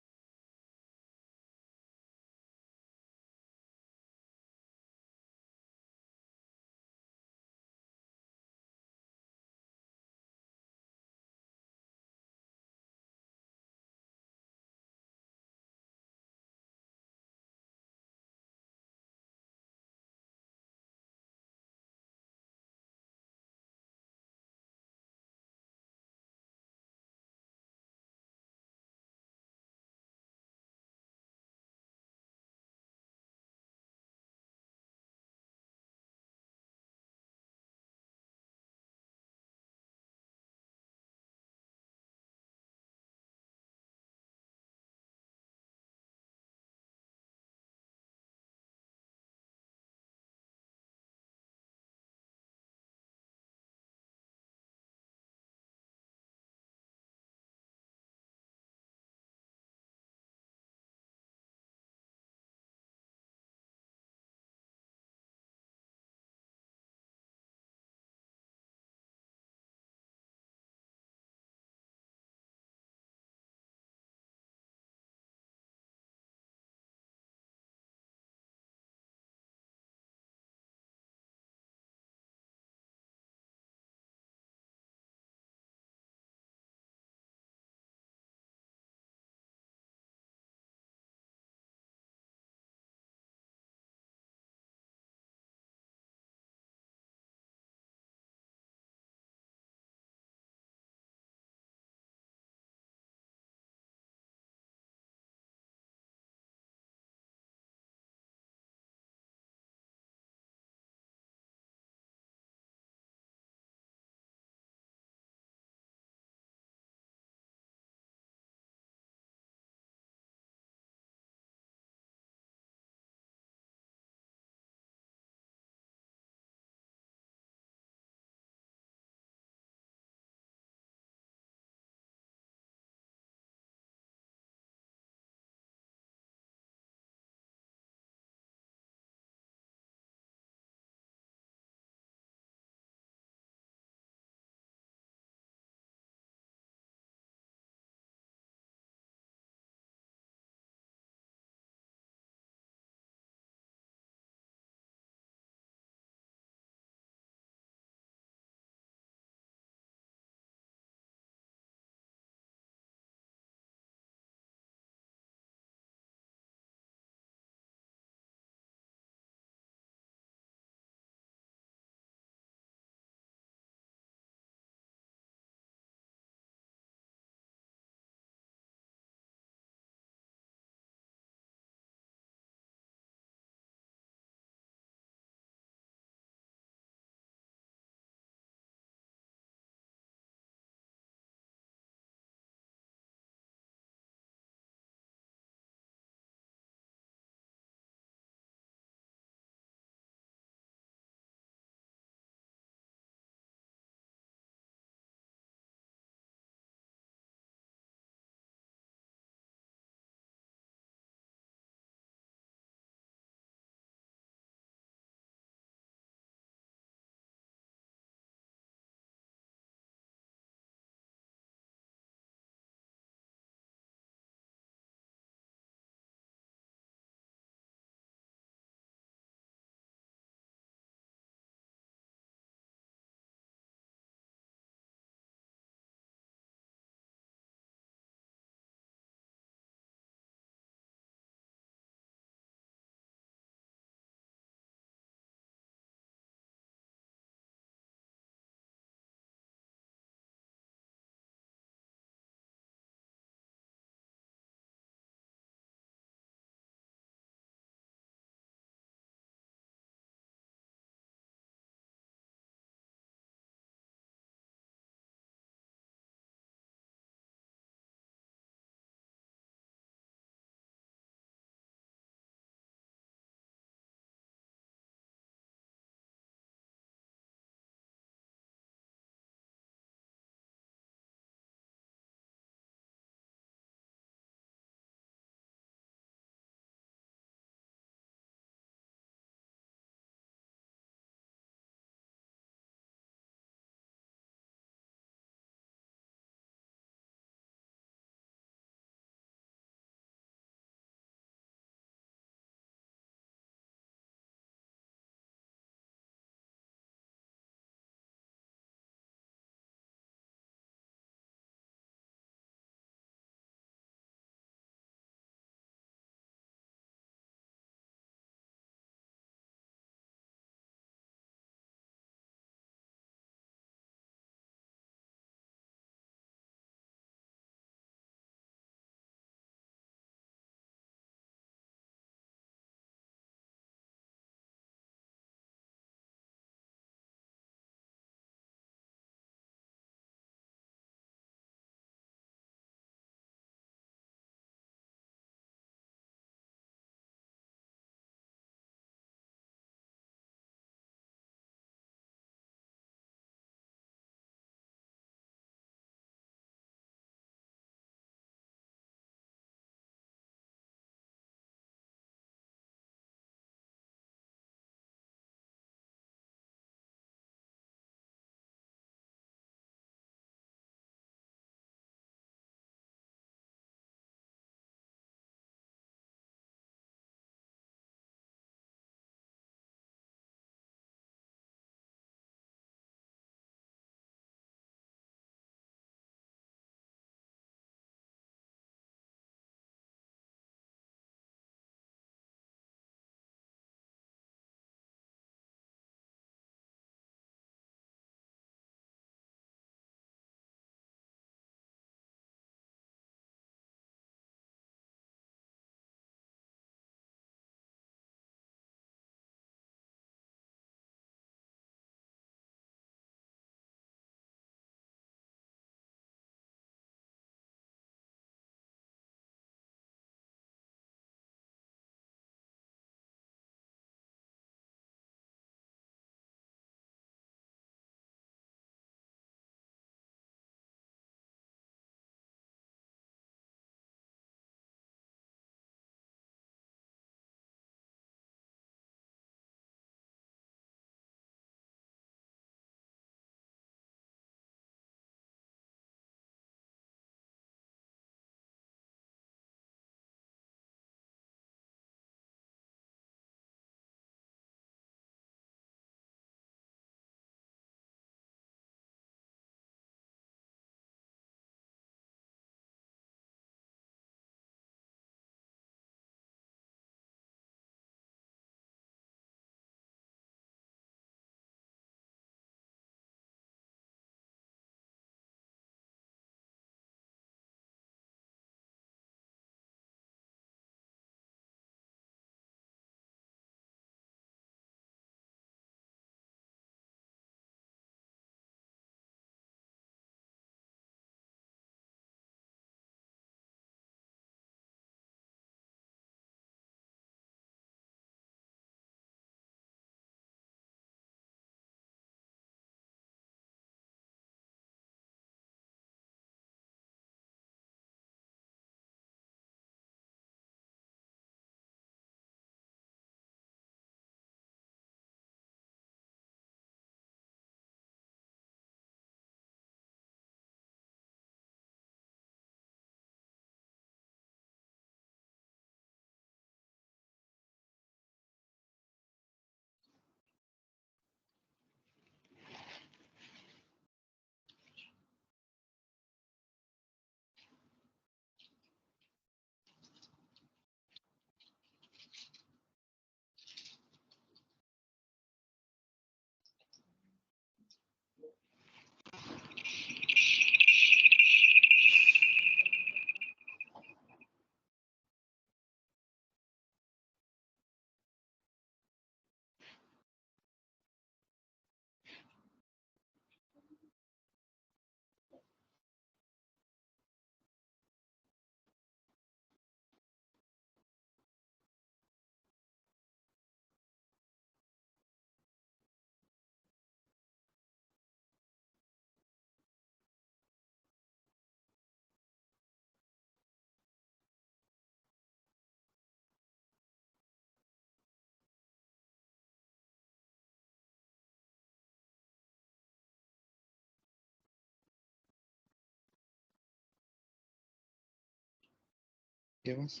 give us?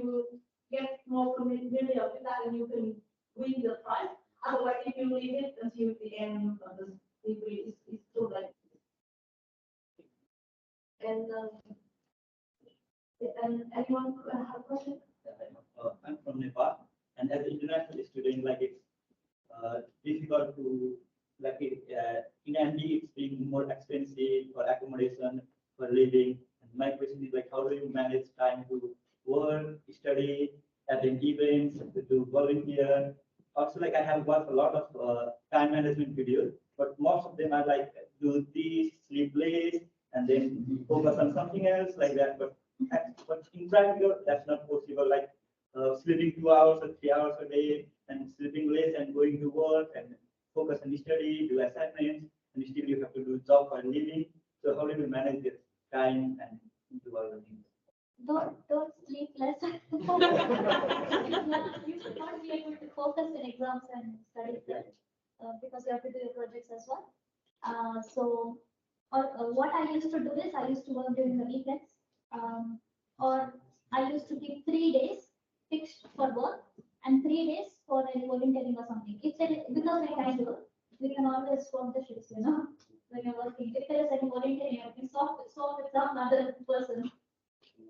you get more familiar with that and you can win the prize. Otherwise, if you leave it until the end of the degree, it's too late. And anyone have a question? I'm from Nepal, and as an international student, like it's difficult to like in MD it's being more expensive for accommodation, for living. And my question is like, how do you manage time to work, study, attend events, to do volunteer? Also, like I have watched a lot of time management videos, but most of them are like do this, sleep late, and then focus on something else like that. But in practical, that's not possible. Like sleeping 2 hours or 3 hours a day, and sleeping less and going to work and focus on study, do assignments, and still you have to do job for a living. So how do you manage the time and do all the things? Don't sleep less. You should not be able to focus in exams and studies there, because you have to do your projects as well. What I used to do is I used to work during the weekends, or I used to keep 3 days fixed for work and 3 days for any volunteering or something. Because like I do, we can always swap the shifts, when you're working. If there is any volunteering, you can swap with some other person.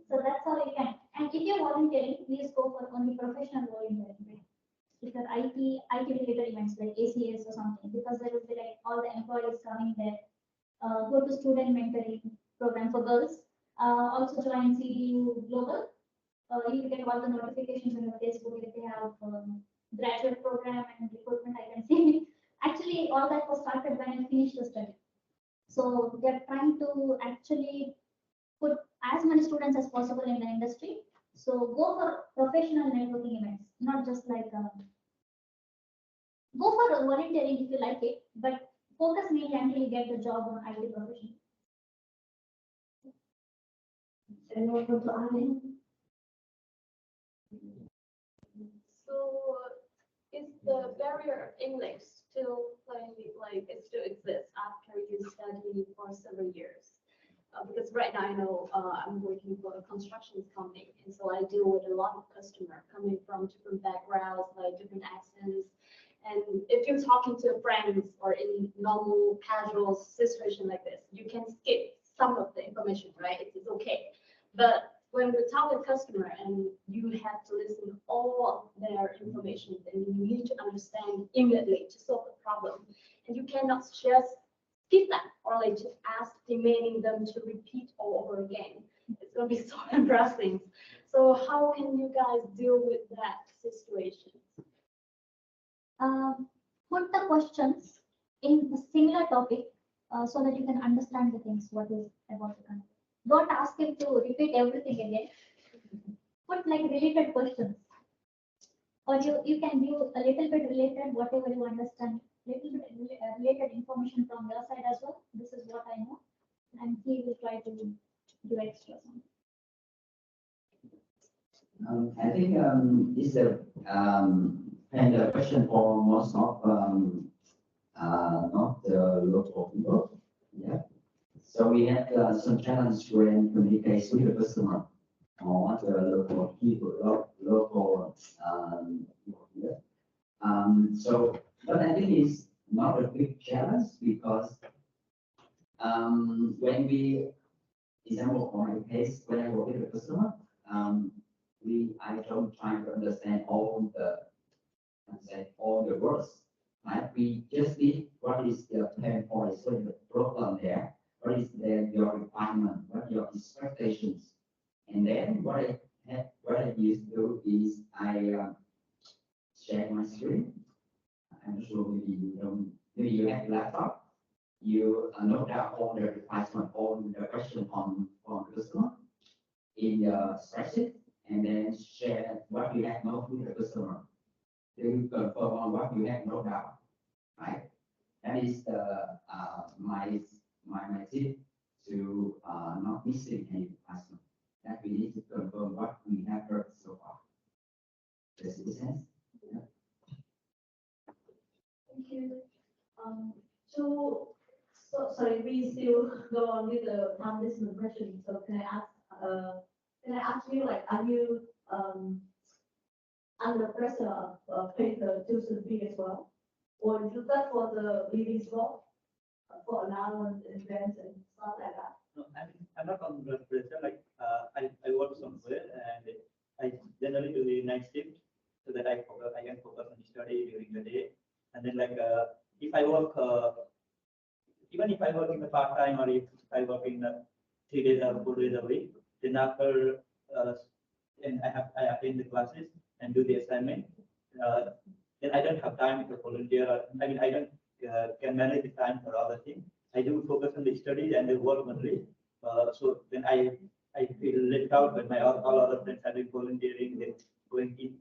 So that's how you can. And if you're volunteering, please go for only professional volunteering, right? If you're IT related events like ACS or something, because there will be like all the employees coming there. Go to student mentoring program for girls. Also join CDU Global. You get all the notifications on your Facebook if they have graduate program and recruitment. I can see. Actually, all that was started when I finished the study. So they're trying to actually put as many students as possible in the industry. So go for professional networking events, not just like go for volunteering if you like it, but focus mainly until you get the job on IT profession. Anyone want to add in? So is the barrier of English still like it still exists after you study for several years? Because right now I know I'm working for a construction company, and so I deal with a lot of customers coming from different backgrounds, like different accents. And if you're talking to friends or in normal casual situation like this, you can skip some of the information, right? It's okay. But when we talk with customer and you have to listen to all of their information, then you need to understand immediately to solve the problem. And you cannot just skip that or like just ask demanding them to repeat all over again. It's gonna be so embarrassing. So how can you guys deal with that situation? Put the questions in a similar topic so that you can understand the things, what is about the country. Don't ask him to repeat everything again. Put like related questions. Or you can view a little bit related, whatever you understand, little bit related information from your side as well. This is what I know. And he will try to do extra something. I think this is a kind of question for most of not the local people. Yeah. So we had some challenge when communication with the customer or the local people, local yeah. So, but I think it's not a big challenge because when we, example for my case, when I work with the customer, I don't try to understand all the words. Right? We just need what is the pain point, so the problem there, what is your requirement, what your expectations, and then what I used to do is I share my screen. I'm sure maybe you have a laptop. You note down all the requirement, all the question from customer in the spreadsheet, and then share what you have noted to the customer to confirm on what you have noted down. Right? That is the my tip to not missing any requirement. That we need to confirm what we have heard so far. Does it make sense? Yeah. Thank you. So sorry, we still go on with the non-listener question. So can I ask you, like, are you under pressure pay the tuition fee as well? Or is that for the living spot, for allowance, events and stuff like that? No, I'm not on blood pressure. Like I work somewhere and I generally do the night shift so that I can focus on study during the day. And then like if I work even if I work in the part time or if I work in 3 days or 4 days a week, then after and I attend the classes and do the assignment. Then I don't have time to volunteer. I mean I don't can manage the time for other things. I do focus on the studies and the work only. So then I feel left out when my all other friends are doing volunteering, then going in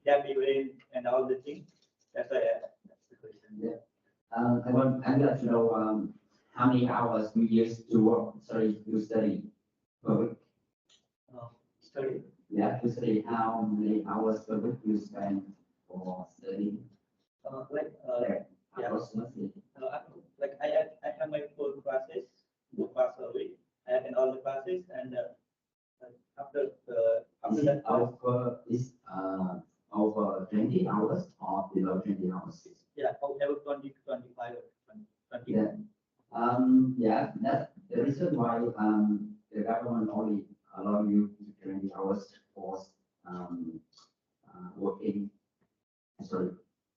that event and all the things. That's why that's the question. Yeah. I'd like to know how many hours you used to work, sorry, to study per week. Study. Yeah, to study how many hours per week you spend for studying. Yeah. Approximately. Like I have my 4 classes, 2 classes a week. I attend all the classes and after that Over 20 hours or below 20 hours? yeah, over 20 to 25 or 20. Yeah. Yeah, that's the reason why the government only allow you to 20 hours for working. Sorry,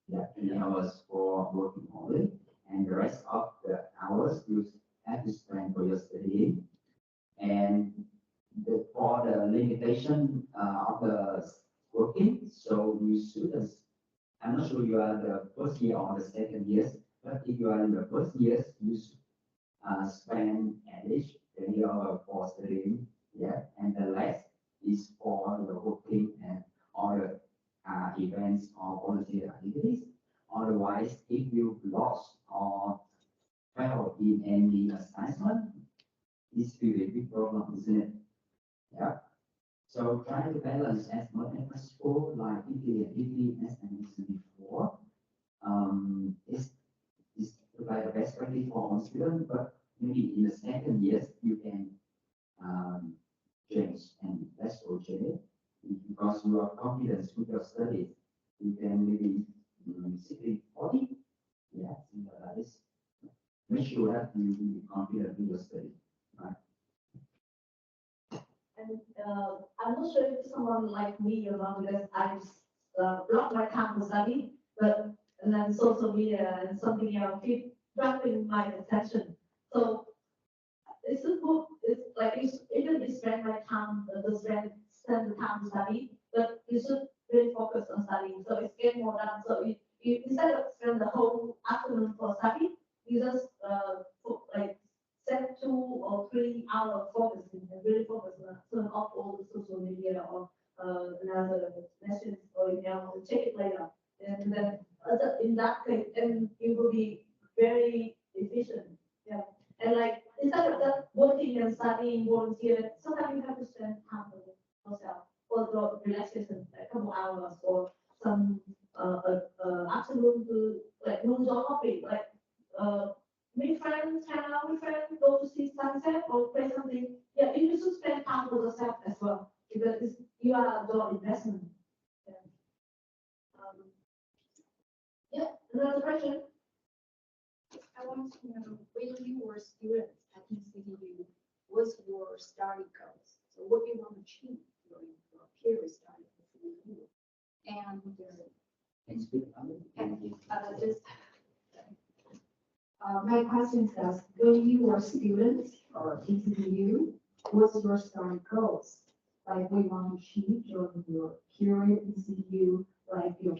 yeah, 20 hours for working only, and the rest of the hours you have to spend for your studying. And for the limitation of the working, so you students, I'm not sure you are the first year or the second year, but if you are in the first year, you spend at least 20 hours for studying, yeah, and the rest is for the working and other events or volunteer activities. Otherwise, if you lost or failed in any assignment, this will be a big problem, isn't it? Yeah. So try to balance as much as possible, like 50 and 50, as I mentioned before. Is provide the best practice for all students, but maybe in the second years you can change, and that's okay because you are confident with your studies. You can maybe 60, 40, yeah, something like this. Make sure that you will be confident with your studies, right? And I'm not sure if someone like me, because I block my time to study, but and then social media and something else keep grabbing my attention. So it's a book. It's like even if you spend my time, spend the time to study, but you should really focus on studying. So it's get more done. So you instead of spend the whole afternoon for study, you just like set 2 or 3 hours focusing and really focus on turn off all the social media or another message or email and check it later. And then in that case, then you will be very efficient. Yeah. And like instead of just working and studying, volunteer, sometimes you have to spend time for yourself for the relaxation, like a couple hours or some afternoon to like noon coffee, like meet friends, hang out with friends, go to see sunset or play something. Yeah, you should spend time for yourself as well because you are your investment. Yeah. Yeah, another question. I want to know when you were students at CDU, what's your study goals? So what do you want to achieve during your period study at CDU? And my question is, when you were students or in CDU, what's your study goals? Like what you want to achieve during your period in CDU, like your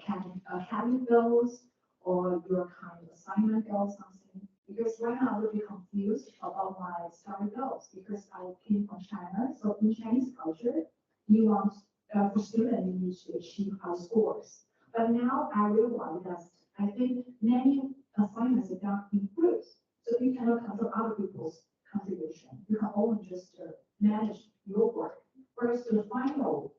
academic goals or your kind of assignment goals, something. Because right now I'm a little bit confused about my study goals because I came from China. So in Chinese culture, you want for students you need to achieve high scores. But now I realize that I think many assignments are done in groups. So you cannot control other people's contribution. You can only just manage your work. Whereas the final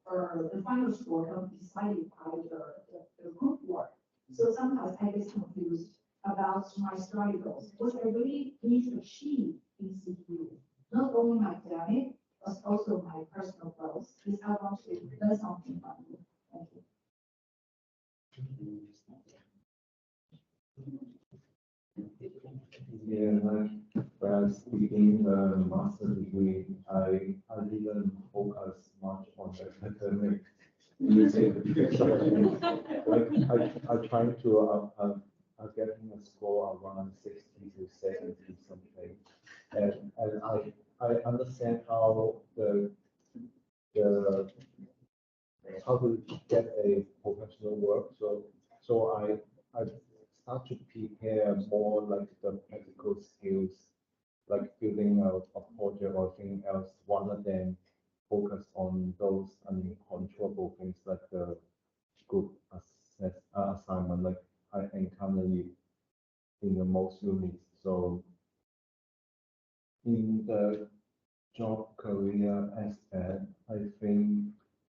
score can be decided by the group work. So sometimes I get confused about my study goals. What I really need to achieve in CDU, not only my academic, was also my personal goals. Is I want to learn something from you. Thank you. Yeah, when I was taking the master degree, I didn't focus much on academic. Like I tried to getting a score around 60 to 70 something, and I understand how the how to get a professional work. So I start to prepare more like the practical skills, like filling out a project or anything else, rather than focus on those uncontrollable things like the group assignment, like I encounter it in the most units. So in the job career aspect, I think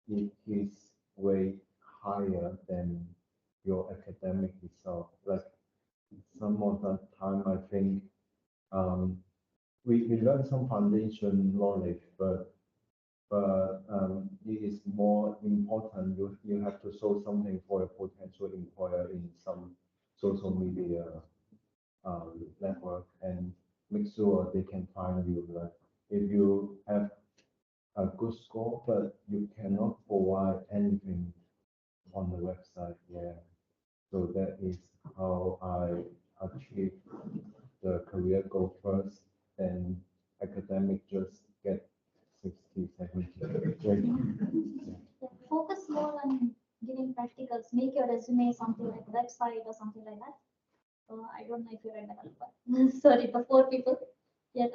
it is way higher than your academic result. Like some of the time, I think we learn some foundation knowledge, but it is more important. You have to show something for a potential employer in some social media network and make sure they can find you. Like if you have a good score, but you cannot provide anything on the website. Yeah. So that is how I achieve the career goal first, and academic just get 60, 70. Yeah, focus more on giving practicals. Make your resume something like a website or something like that. I don't know if you're a developer. Sorry, the four people. Yeah,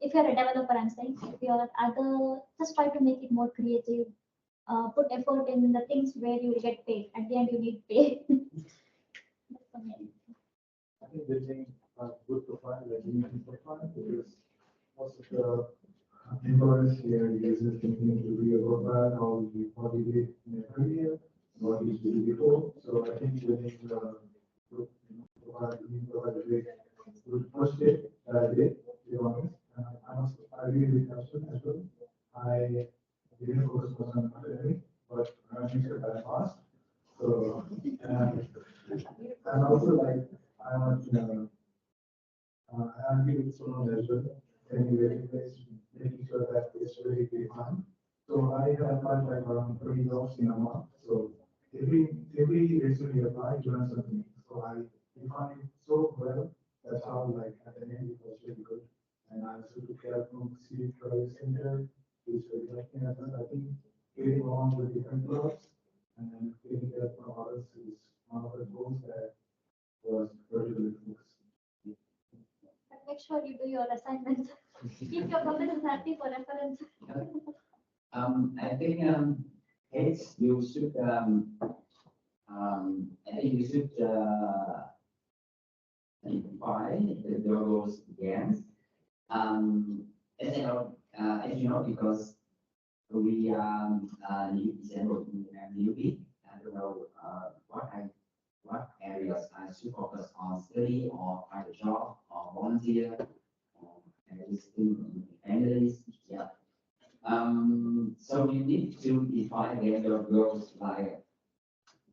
if you're a developer, I'm saying if you're other, just try to make it more creative. Put effort in the things where you will get paid. At the end, you need pay. That's the main. I think building a good profile, like LinkedIn profile, because most of the employers here uses thinking to be a profile, how you did in your career, what you did before. So I think building good profile, you provide a great good first step that I did, to be honest. I really with Nelson as well. I didn't focus much on academic, but I think that I passed. So, and also like, I want to, I agree with someone as well, anyway, making sure that it's really defined. So I have applied like around 30 jobs in a month. So every resume you apply, you learn something. So I define it so well. That's how like at the end it was really good. And I also took care from CDU Career Center, which was helping as well. I think getting along with different jobs and then getting help from others is one of the goals that was very focused. But make sure you do your assignments. Keep your professors happy for reference. I think Kate, you should I think you should identify the goals again. As you know, because we new disabled in newbie, I don't know what areas I should focus on, study or find a job or volunteer or analyst. Yeah. So you need to define again your goals, like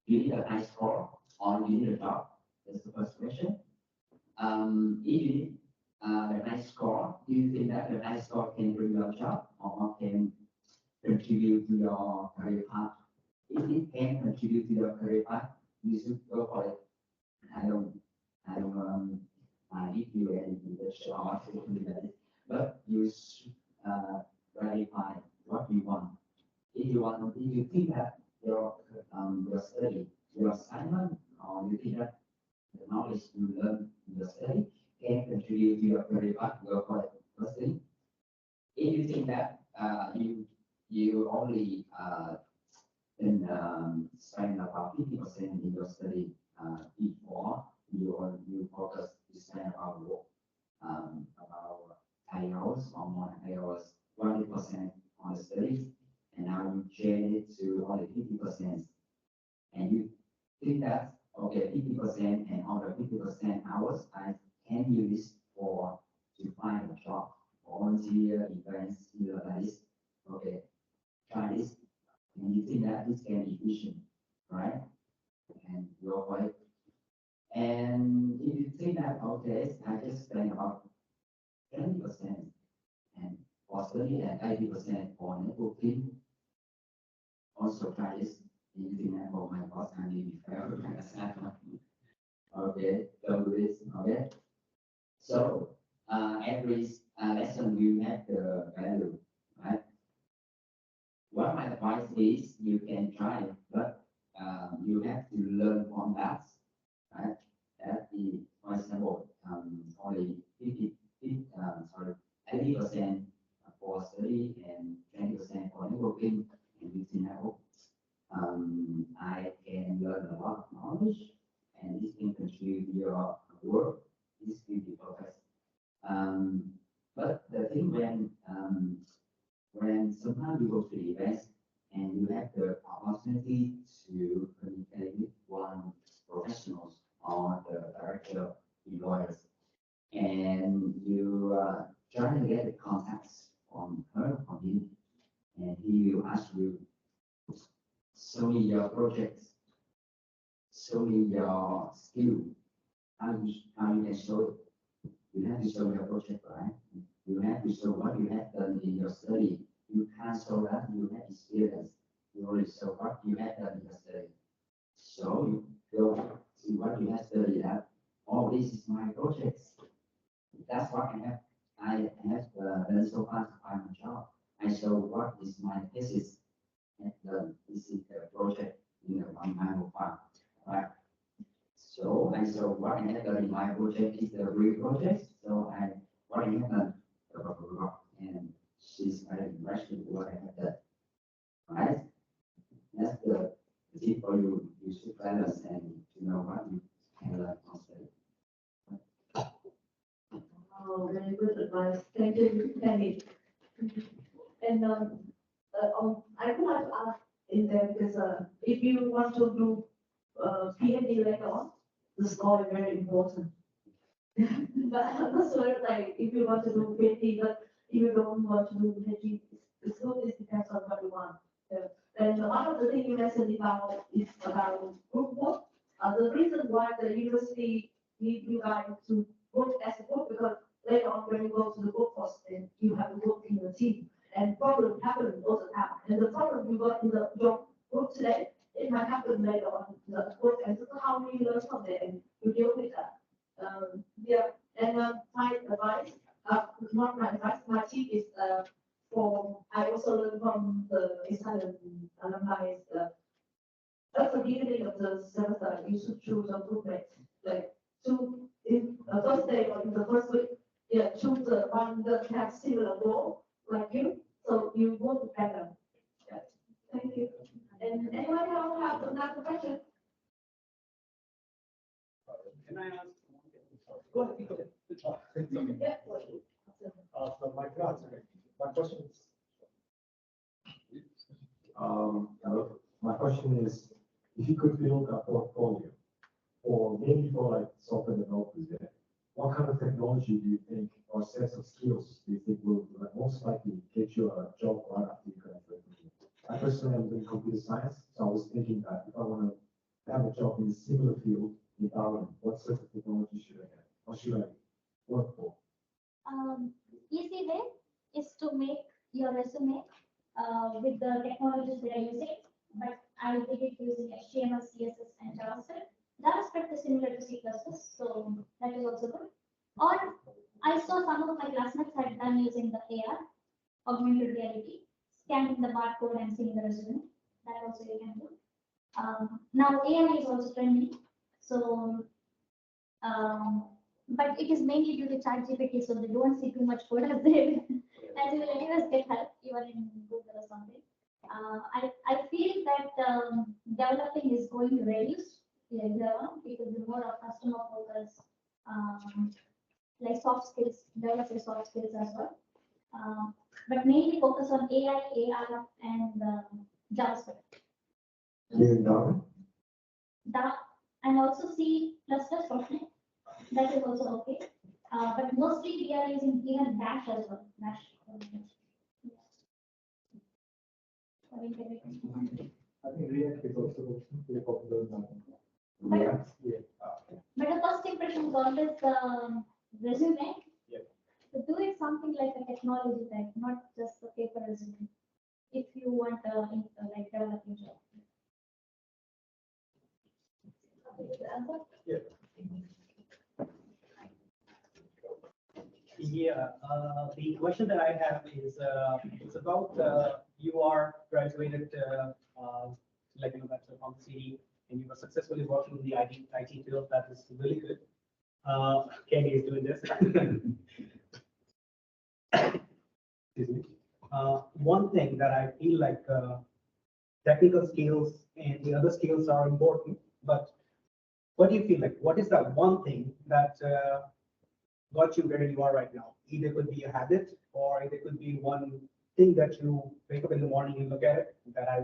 you need a high score or you need a job. That's the first question. If you need a high score, do you think that the high score can bring you a job or can contribute to your career path? If it can contribute to your career path, you should go for it. I don't give you any leadership or something like that, but you should verify what you want. If you think that your study, your assignment, or you think that the knowledge you learn in your study can contribute to your career path, go for it. First thing. If you think that you only spend about 50% in your study before you focus to spend about 8 hours or more than 8 hours, 20% on the studies, and now you change it to only 50%, and you think that okay, 50% and other 50% hours I can use for to find a job, volunteer, events, like this. nowadays, I just spend about 20% and for study and 80% for networking. Also try this using that for my boss and maybe fail. Okay, don't do this. Okay. So every lesson you have the value, right? What my advice is you can try, but you have to learn from that, right? That is, for example, only 80% for study and 20% for networking and using network. I can learn a lot of knowledge, and this can contribute to your work. This will be perfect. But the thing when sometimes you go to the events and you have the opportunity to communicate with one professionals or the director employers, and you try to get the contacts from her, from him, and he will ask you, show me your projects, show me your skill, how you can show it. You have to show your project, right? You have to show what you have done in your study. You can't show that you have experience. You only show what you have done in your study. So you go see what you have studied at. Oh, this is my projects. That's what I have done so far to find a job. I show what is my thesis. And this is the project on my profile, right? So I saw what I have done in my project is the real project. So what I have done, and she's very impressed with what I have done, right? That's the tip for you. You should balance and to know what you can learn from study. Oh, very good advice. Thank you, Penny. And I would like to ask in there because if you want to do PhD later on, the score is very important. But I'm not sure like if you want to do PhD, but if you don't want to do PhD, it's good. It depends on what you want. And one of the things you mentioned about is about group work. The reason why the university need you guys to work as a group because later on when you go to the workforce, then you have to work in a team. And problems happen all the time. And the problem you got in the job group today, it might happen later on in the work. And so how do you learn from it and you deal with that? Yeah. And my advice, not my advice, my tip is I also learned from the Italian alumni at the beginning of the semester, you should choose a group mate. Like in the first day or in the first week, yeah, choose the one that has similar goal like you, so you work together. Yeah. Thank you. And anyone else have another question? Can I ask? Go ahead. Yeah. So my question is, my question is, if you could build a portfolio, or maybe for like software developers there, what kind of technology do you think, or sets of skills do you think will most likely get you a job right after you graduate? I personally am doing computer science, so I was thinking that if I want to have a job in a similar field in Ireland, what sort of technology should I have? What should I work for? Easy way is to make your resume with the technologies they are using, but I did it using HTML, CSS, and JavaScript. JavaScript is similar to C++, so that is also good. Or I saw some of my classmates had done using the AR, augmented reality, scanning the barcode and seeing the resume. That also you can do. Now AI is also trending, so but it is mainly due to ChatGPT, so they don't see too much code as they as you will anyways get help even in Google or something. I feel that developing is going to reduce later on because the more of customer focus, like soft skills, developer soft skills as well. But mainly focus on AI, AR, and JavaScript. And also C++ for me. That is also okay. But mostly we are using even Dash as well. Dash. I think React is also very popular now. But the first impression is always resume. Yeah. So do it something like a technology type, not just a paper resume. If you want like developing job. Yeah. Yeah, the question that I have is it's about you are graduated like that's from the CDU and you were successfully working in the IT field. That is really good. Kenny is doing this. Excuse me. One thing that I feel like technical skills and the other skills are important, but what do you feel like? What is that one thing that got you where you are right now? Either it could be a habit or it could be one thing that you wake up in the morning and look at it that I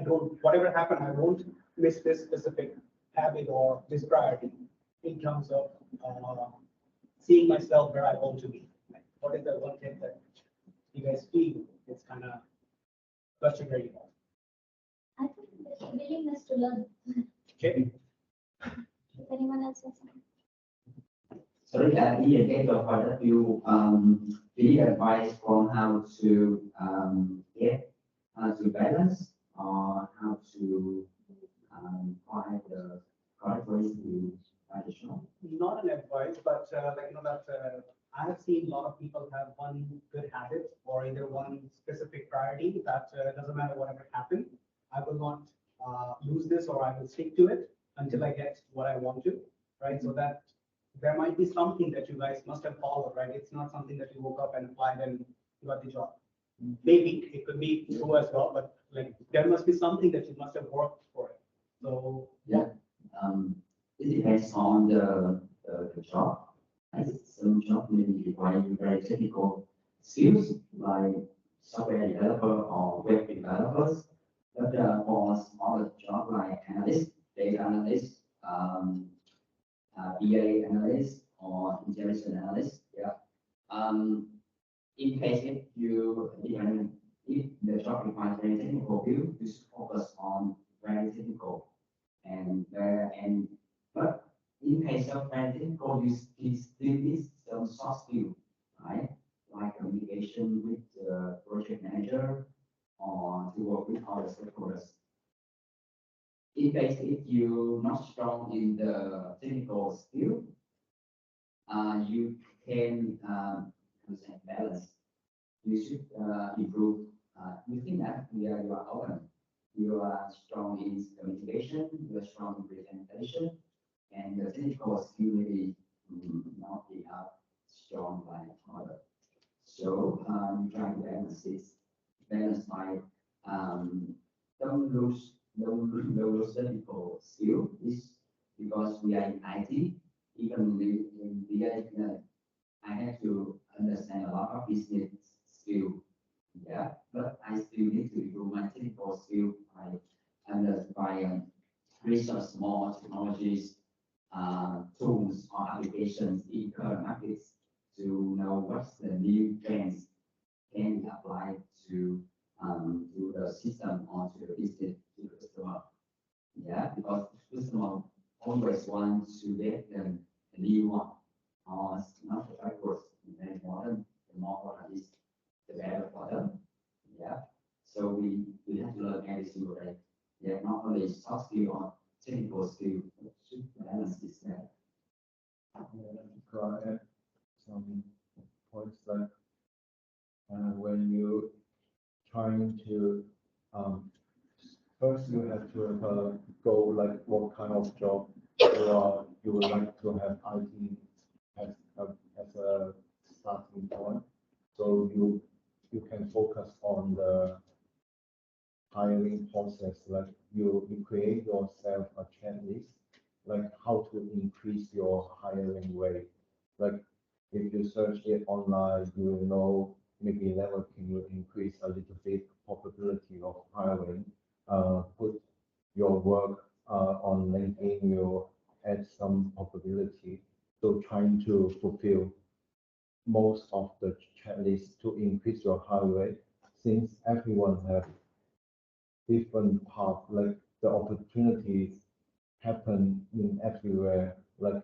don't, whatever happened, I won't miss this specific habit or this priority in terms of seeing myself where I want to be. Like, what is that one thing that you guys feel it's kind of got you where you are? I think the willingness to learn. Okay. If anyone else has something. Sorry, Ian, get your point of view, any advice on how to balance or how to find the correct ways to additional? Not an advice, but like that I have seen a lot of people have one good habit or either one specific priority that doesn't matter whatever happens, I will not lose this or I will stick to it until I get what I want to, right? So that there might be something that you guys must have followed, right? It's not something that you woke up and applied and you got the job. Maybe it could be true as well, but like there must be something that you must have worked for it. So yeah, it depends on the job. Some job may require very technical skills like software developer or web developers. But for smaller job like analyst, data analyst, BA analyst or integration analyst, yeah. In case if the job requires very technical view, you should focus on very technical but in case of very technical, you still need some soft skill, right? Like communication with the project manager or to work with other stakeholders. In case if you're not strong in the technical skill, you can balance. You should improve. You think that you are open. You are strong in communication. You are strong in presentation, and the technical skill maybe not be strong like other. So you try to balance this. Balance by don't lose technical skill is because we are in IT. Even in BI, I have to understand a lot of business skill. Yeah, but I still need to improve my technical skill by research more technologies, tools or applications in current markets to know what's the new trends can be applied to the system or to the business to the customer. Yeah, because the customer always wants to get the new one or not the backwards. The more modern is the better for them. Yeah. So we have to learn every single day. Yeah, not only soft skill or technical skill, but should balance this there. Add some points like when you trying to first you have to go like what kind of job you would like to have IT as a starting point. So you can focus on the hiring process, like you create yourself a checklist, like how to increase your hiring rate. Like if you search it online, you will know maybe networking will increase a little bit probability of hiring. Put your work on LinkedIn will add some probability. So trying to fulfill most of the checklist to increase your hire rate, since everyone have different path, like the opportunities happen in everywhere. Like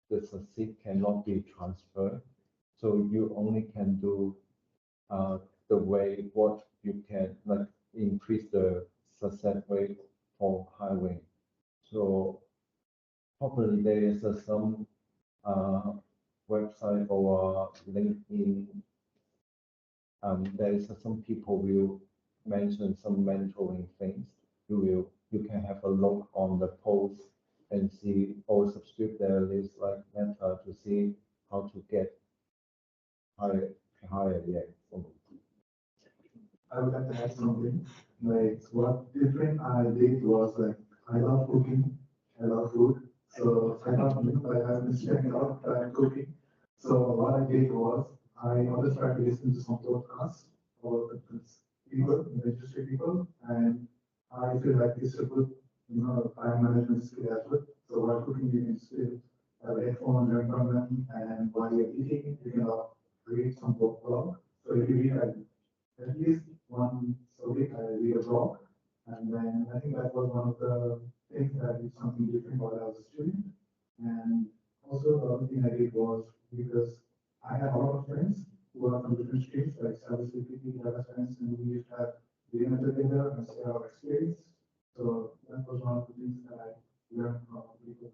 the succeed cannot be transferred. So you only can do the way what you can like increase the success rate for hiring. So probably there is some website or LinkedIn. There is some people will mention some mentoring things. You can have a look on the post and see or subscribe their list like Meta to see how to get higher. Yeah. I would like to add something. Like what different I did was like I love cooking, I love food. So I thought I have been spending a lot of time cooking. So what I did was I always try to listen to some podcasts about the people, the industry people, and I feel like it's a good, time management skill as well. So while cooking, you can still have a headphone, learn from them, and while you're eating, you can read some book blog. So if you read at least once a week, I read a blog, and then I think that was one of the things that I did something different while I was a student. And also the other thing I did was because I had a lot of friends who are from different streams, like cybersecurity, data science, and we used to have dinner together and share our experience. So that was one of the things that I learned from people.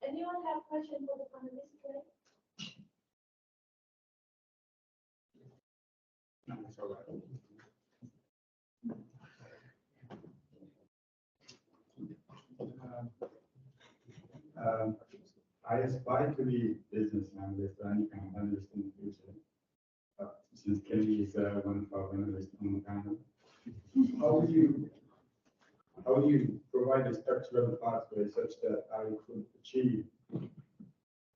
Anyone have question for the panelists today? I aspire to be business analyst or any kind of analyst in the future. Since Kelly is one of our analysts on the panel, how would you provide a structural pathway such that I could achieve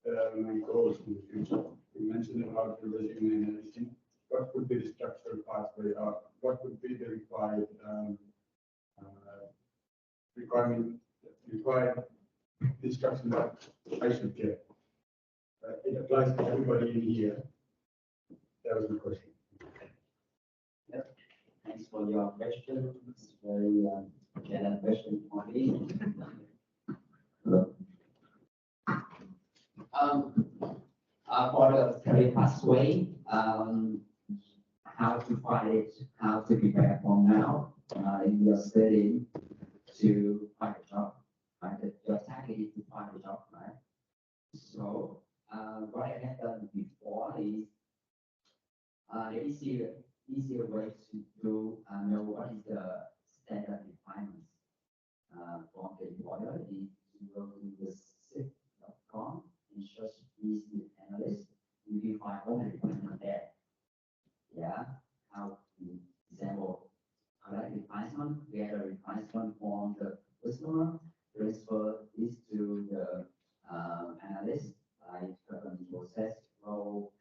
my goals in the future? You mentioned about the resume and everything. What would be the structural pathway? What would be the required instruction that I should get? It applies to everybody in here. That was the question. Yep. Thanks for your question. It's very general question for me. For the career pathway, how to find it, how to prepare from now. If you're studying to find a job, your target is to find a job, right? So what I have done before is the easier way to know what is the standard requirements from the employer is to go to the SIP.com and search business analyst. You will find all the requirements there. Yeah, how to example collect requirement, get a requirement from the customer, transfer this to the analyst, like process role,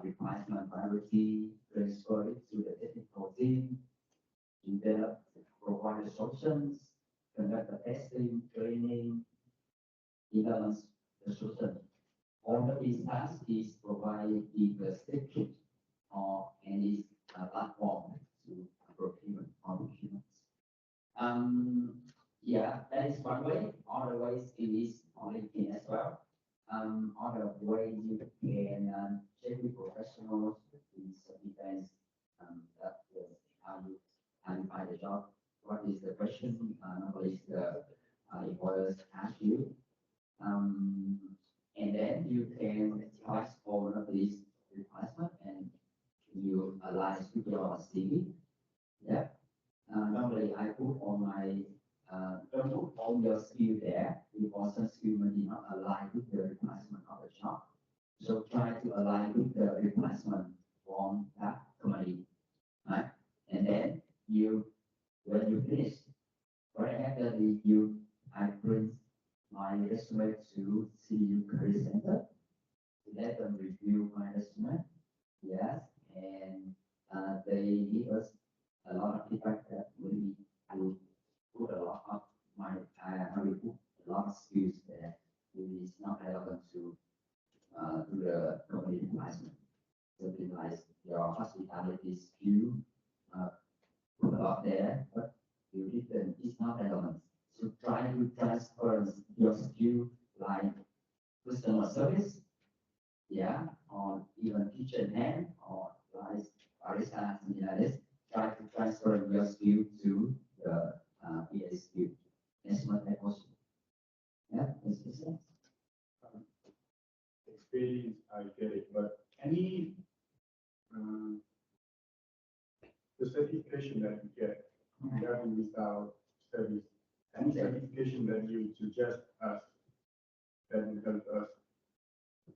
requirement variety, transfer it to the technical team, develop, provide the solutions, conduct the testing, training, implement the solution. All of these tasks is provided in the script or any platform to procurement or procurement. Yeah, that is one way. Other ways it is on LinkedIn as well. Other ways you can check with professionals in some events that how you find a job. What is the question? Normally the employers ask you. And then you can test all of these requirements and you align with your CV. Yeah. Normally I put on my don't put all your skill there because some skill may not align with the requirement of the job. So try to align with the requirement from that company, right? And then when you finish, what I have done is I print my resume to CDU Career Center. Let them review my resume. Yes, and they give us a lot of feedback that we will put a lot of I will put a lot of skills there. It is not relevant to the company requirement. Something like your hospitality skill, put a lot there, but you didn't. It's not relevant. to try to transfer your skill like customer service, yeah, or even kitchen hand or like barista, something like this. Try to transfer your skill to the BA skill as much as possible. Yeah, makes sense. Experience, I get it, but any the certification that you get regarding without service, any certification that you suggest us that will help us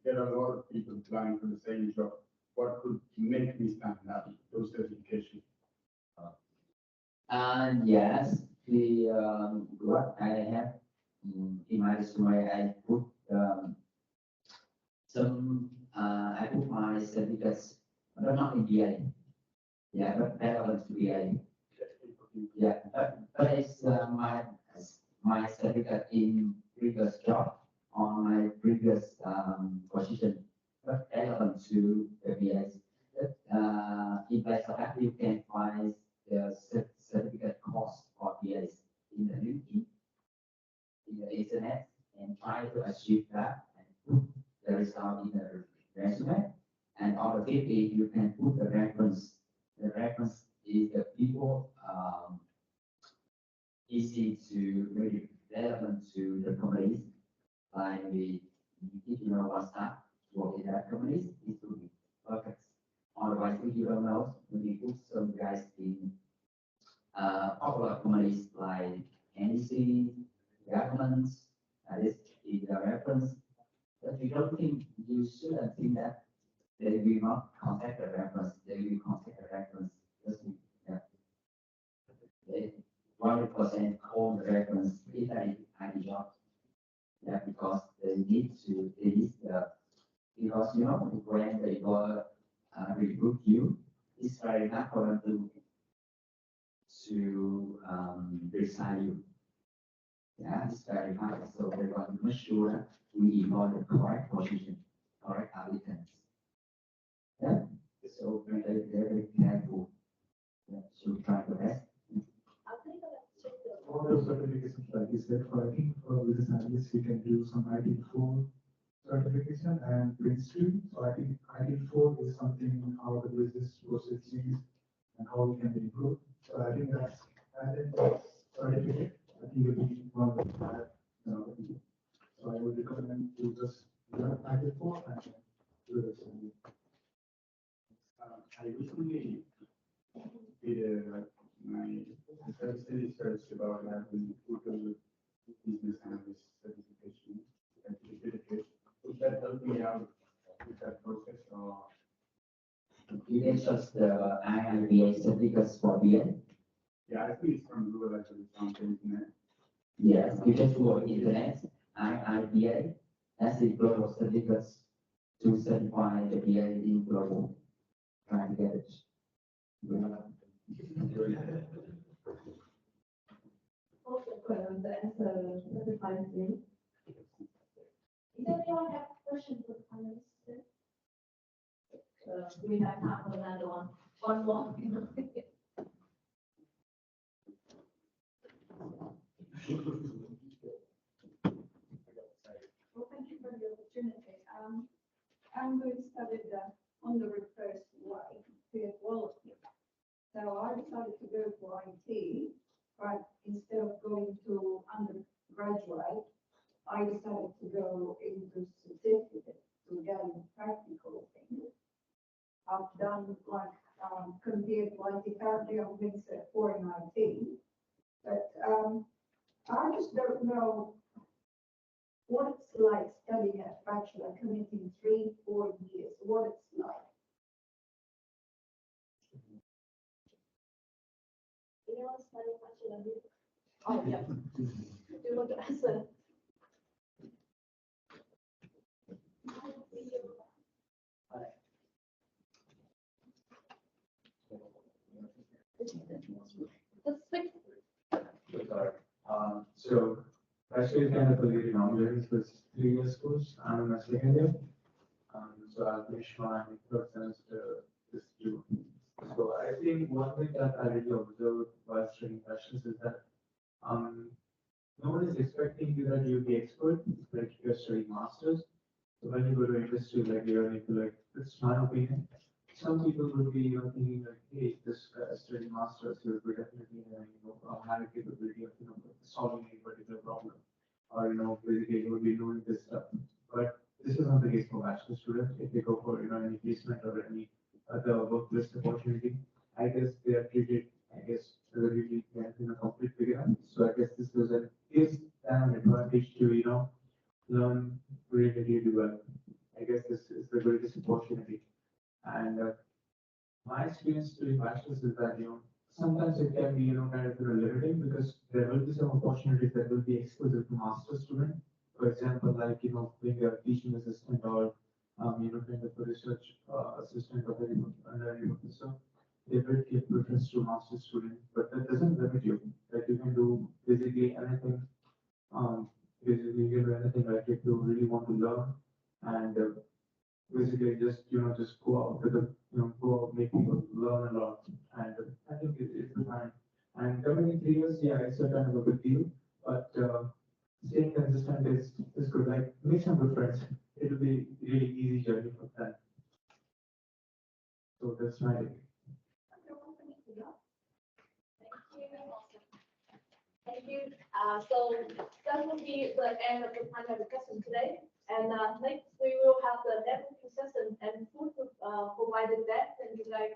get a lot of people applying for the same job. What could make me stand out? Those certifications. And yes, the what I have in my resume, I put some I put my certificates, but not in BA. Yeah, but relevant to BA. Yeah, but it's my certificate in previous job on my previous position, but relevant to the BA. In place of that, you can find the certificate course for BAs in the LinkedIn, in the internet, and try to achieve that and put the result in the resume. And on the 50, you can put the reference. The reference is the people easy to really relevant to the companies. Like if you know what's that, work in that companies, it will be perfect. Otherwise, if you don't know, maybe put some guys in popular companies like NEC, governments, that is in the reference. But you don't think, you shouldn't think that they will not contact the reference, they will contact the reference. Yeah. They 100% call the reference if I job. Yeah, because they need to, because you know, when they go recruit you, it's very hard for them to resign you. Yeah, it's very hard. So we want to make sure that we involve the correct position, correct applicants. Yeah, so very, very careful. Yeah, so try the best. All those certifications, like you said, for I think for business analysts, we can do some IT4 certification and Prince 2. So I think IT4 is something how the business process is and how we can improve. So I think that's certificate. I think it will be one of that. So I would recommend to just learn IT4 and do this. I recently did my research about having Google business analyst certification and certificate. Would that help me out with that process or? You can just the IIBA certificates for BA. Yeah, I think it's from Google actually, it's on the internet. Yes, you just go on the internet, IIBA, that's the global certificates to certify the BA in global. Try to get it. Also, the answer certified thing. Does anyone have questions for the panelists? We have time for another one. One more. Well, thank you for the opportunity. I'm going to study on the reverse way to equality. So I decided to go for IT, but instead of going to undergraduate, I decided to go into certificate to gain practical things. I've done like compared to IT, currently I'm being set for in IT, but I just don't know what it's like studying at bachelor, committing 3-4 years, what it's like. You know, study bachelor. Oh, yeah. Do you want to answer? So actually kind of a little longer, it was 3 years course. I'm a second year. So I'll finish my third semester this June. So I think one thing that I really observed while studying fashions is that no one is expecting you that you'll be expert, like you're studying masters. So when you go to industry, like you're into like, it's my opinion. Some people will be, thinking like, hey, this studying masters, you'll be definitely, have a capability of, solving a particular problem. Or, basically you will be doing this stuff. But this is not the case for bachelor students. If they go for, any placement or any other workplace opportunity, I guess they are treated, really, complete figure. So I guess this gives them an advantage to, learn really, really well. I guess this is the greatest opportunity. And my experience doing bachelor's is that, sometimes it can be, kind of, limiting because there will be some opportunities that will be exclusive to master student. For example, like, being a teaching assistant or, kind of a research assistant or a professor. They will give preference to master student, but that doesn't limit you. Like you can do basically anything. Basically, you can do anything like if you really want to learn and basically just go out with the, go out, make people learn a lot. And I think it's the time. And coming in 3 years, yeah, it's a kind of a big deal, but staying consistent is good. Like make some good friends. It'll be really easy journey for that. So that's my take. Thank you. So that will be the end of the panel discussion today. And next we will have the networking session and food provided that. And you guys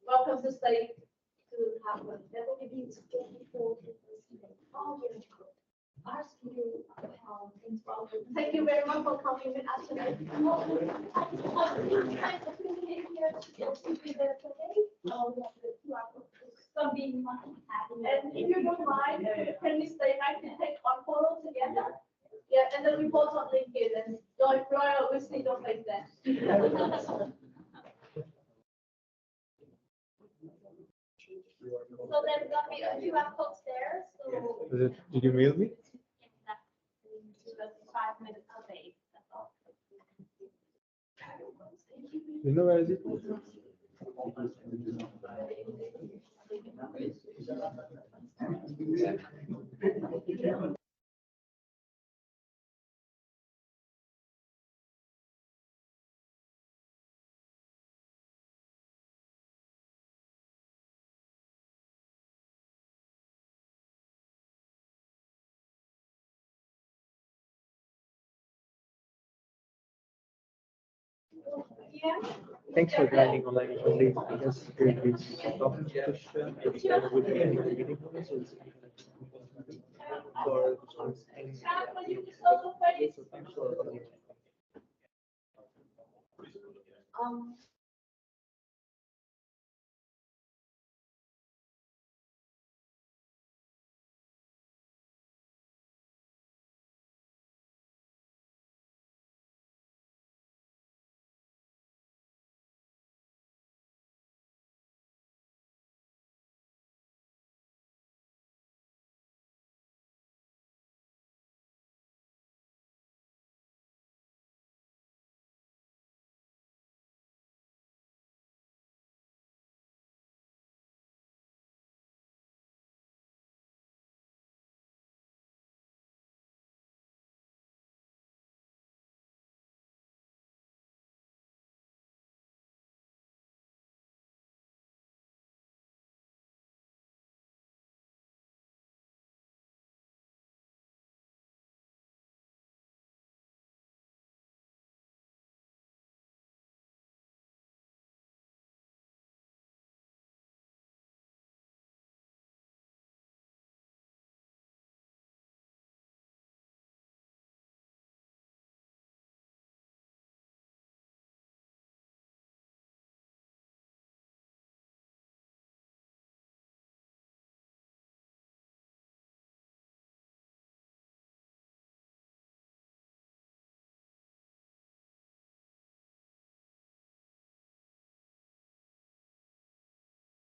welcome to stay to have a networking meeting. Thank you very much for coming with us today. And if you don't mind, can we stay back and take one photo together? Yeah, and then we post on LinkedIn and Royal will see your face there. So there's gonna be a QR code there, so. Did you mail me? 5 minutes away, that's all. You know where is it? Yeah. Thanks for joining online only. I guess we'll be talking to Christian and there will be any meeting. For Um,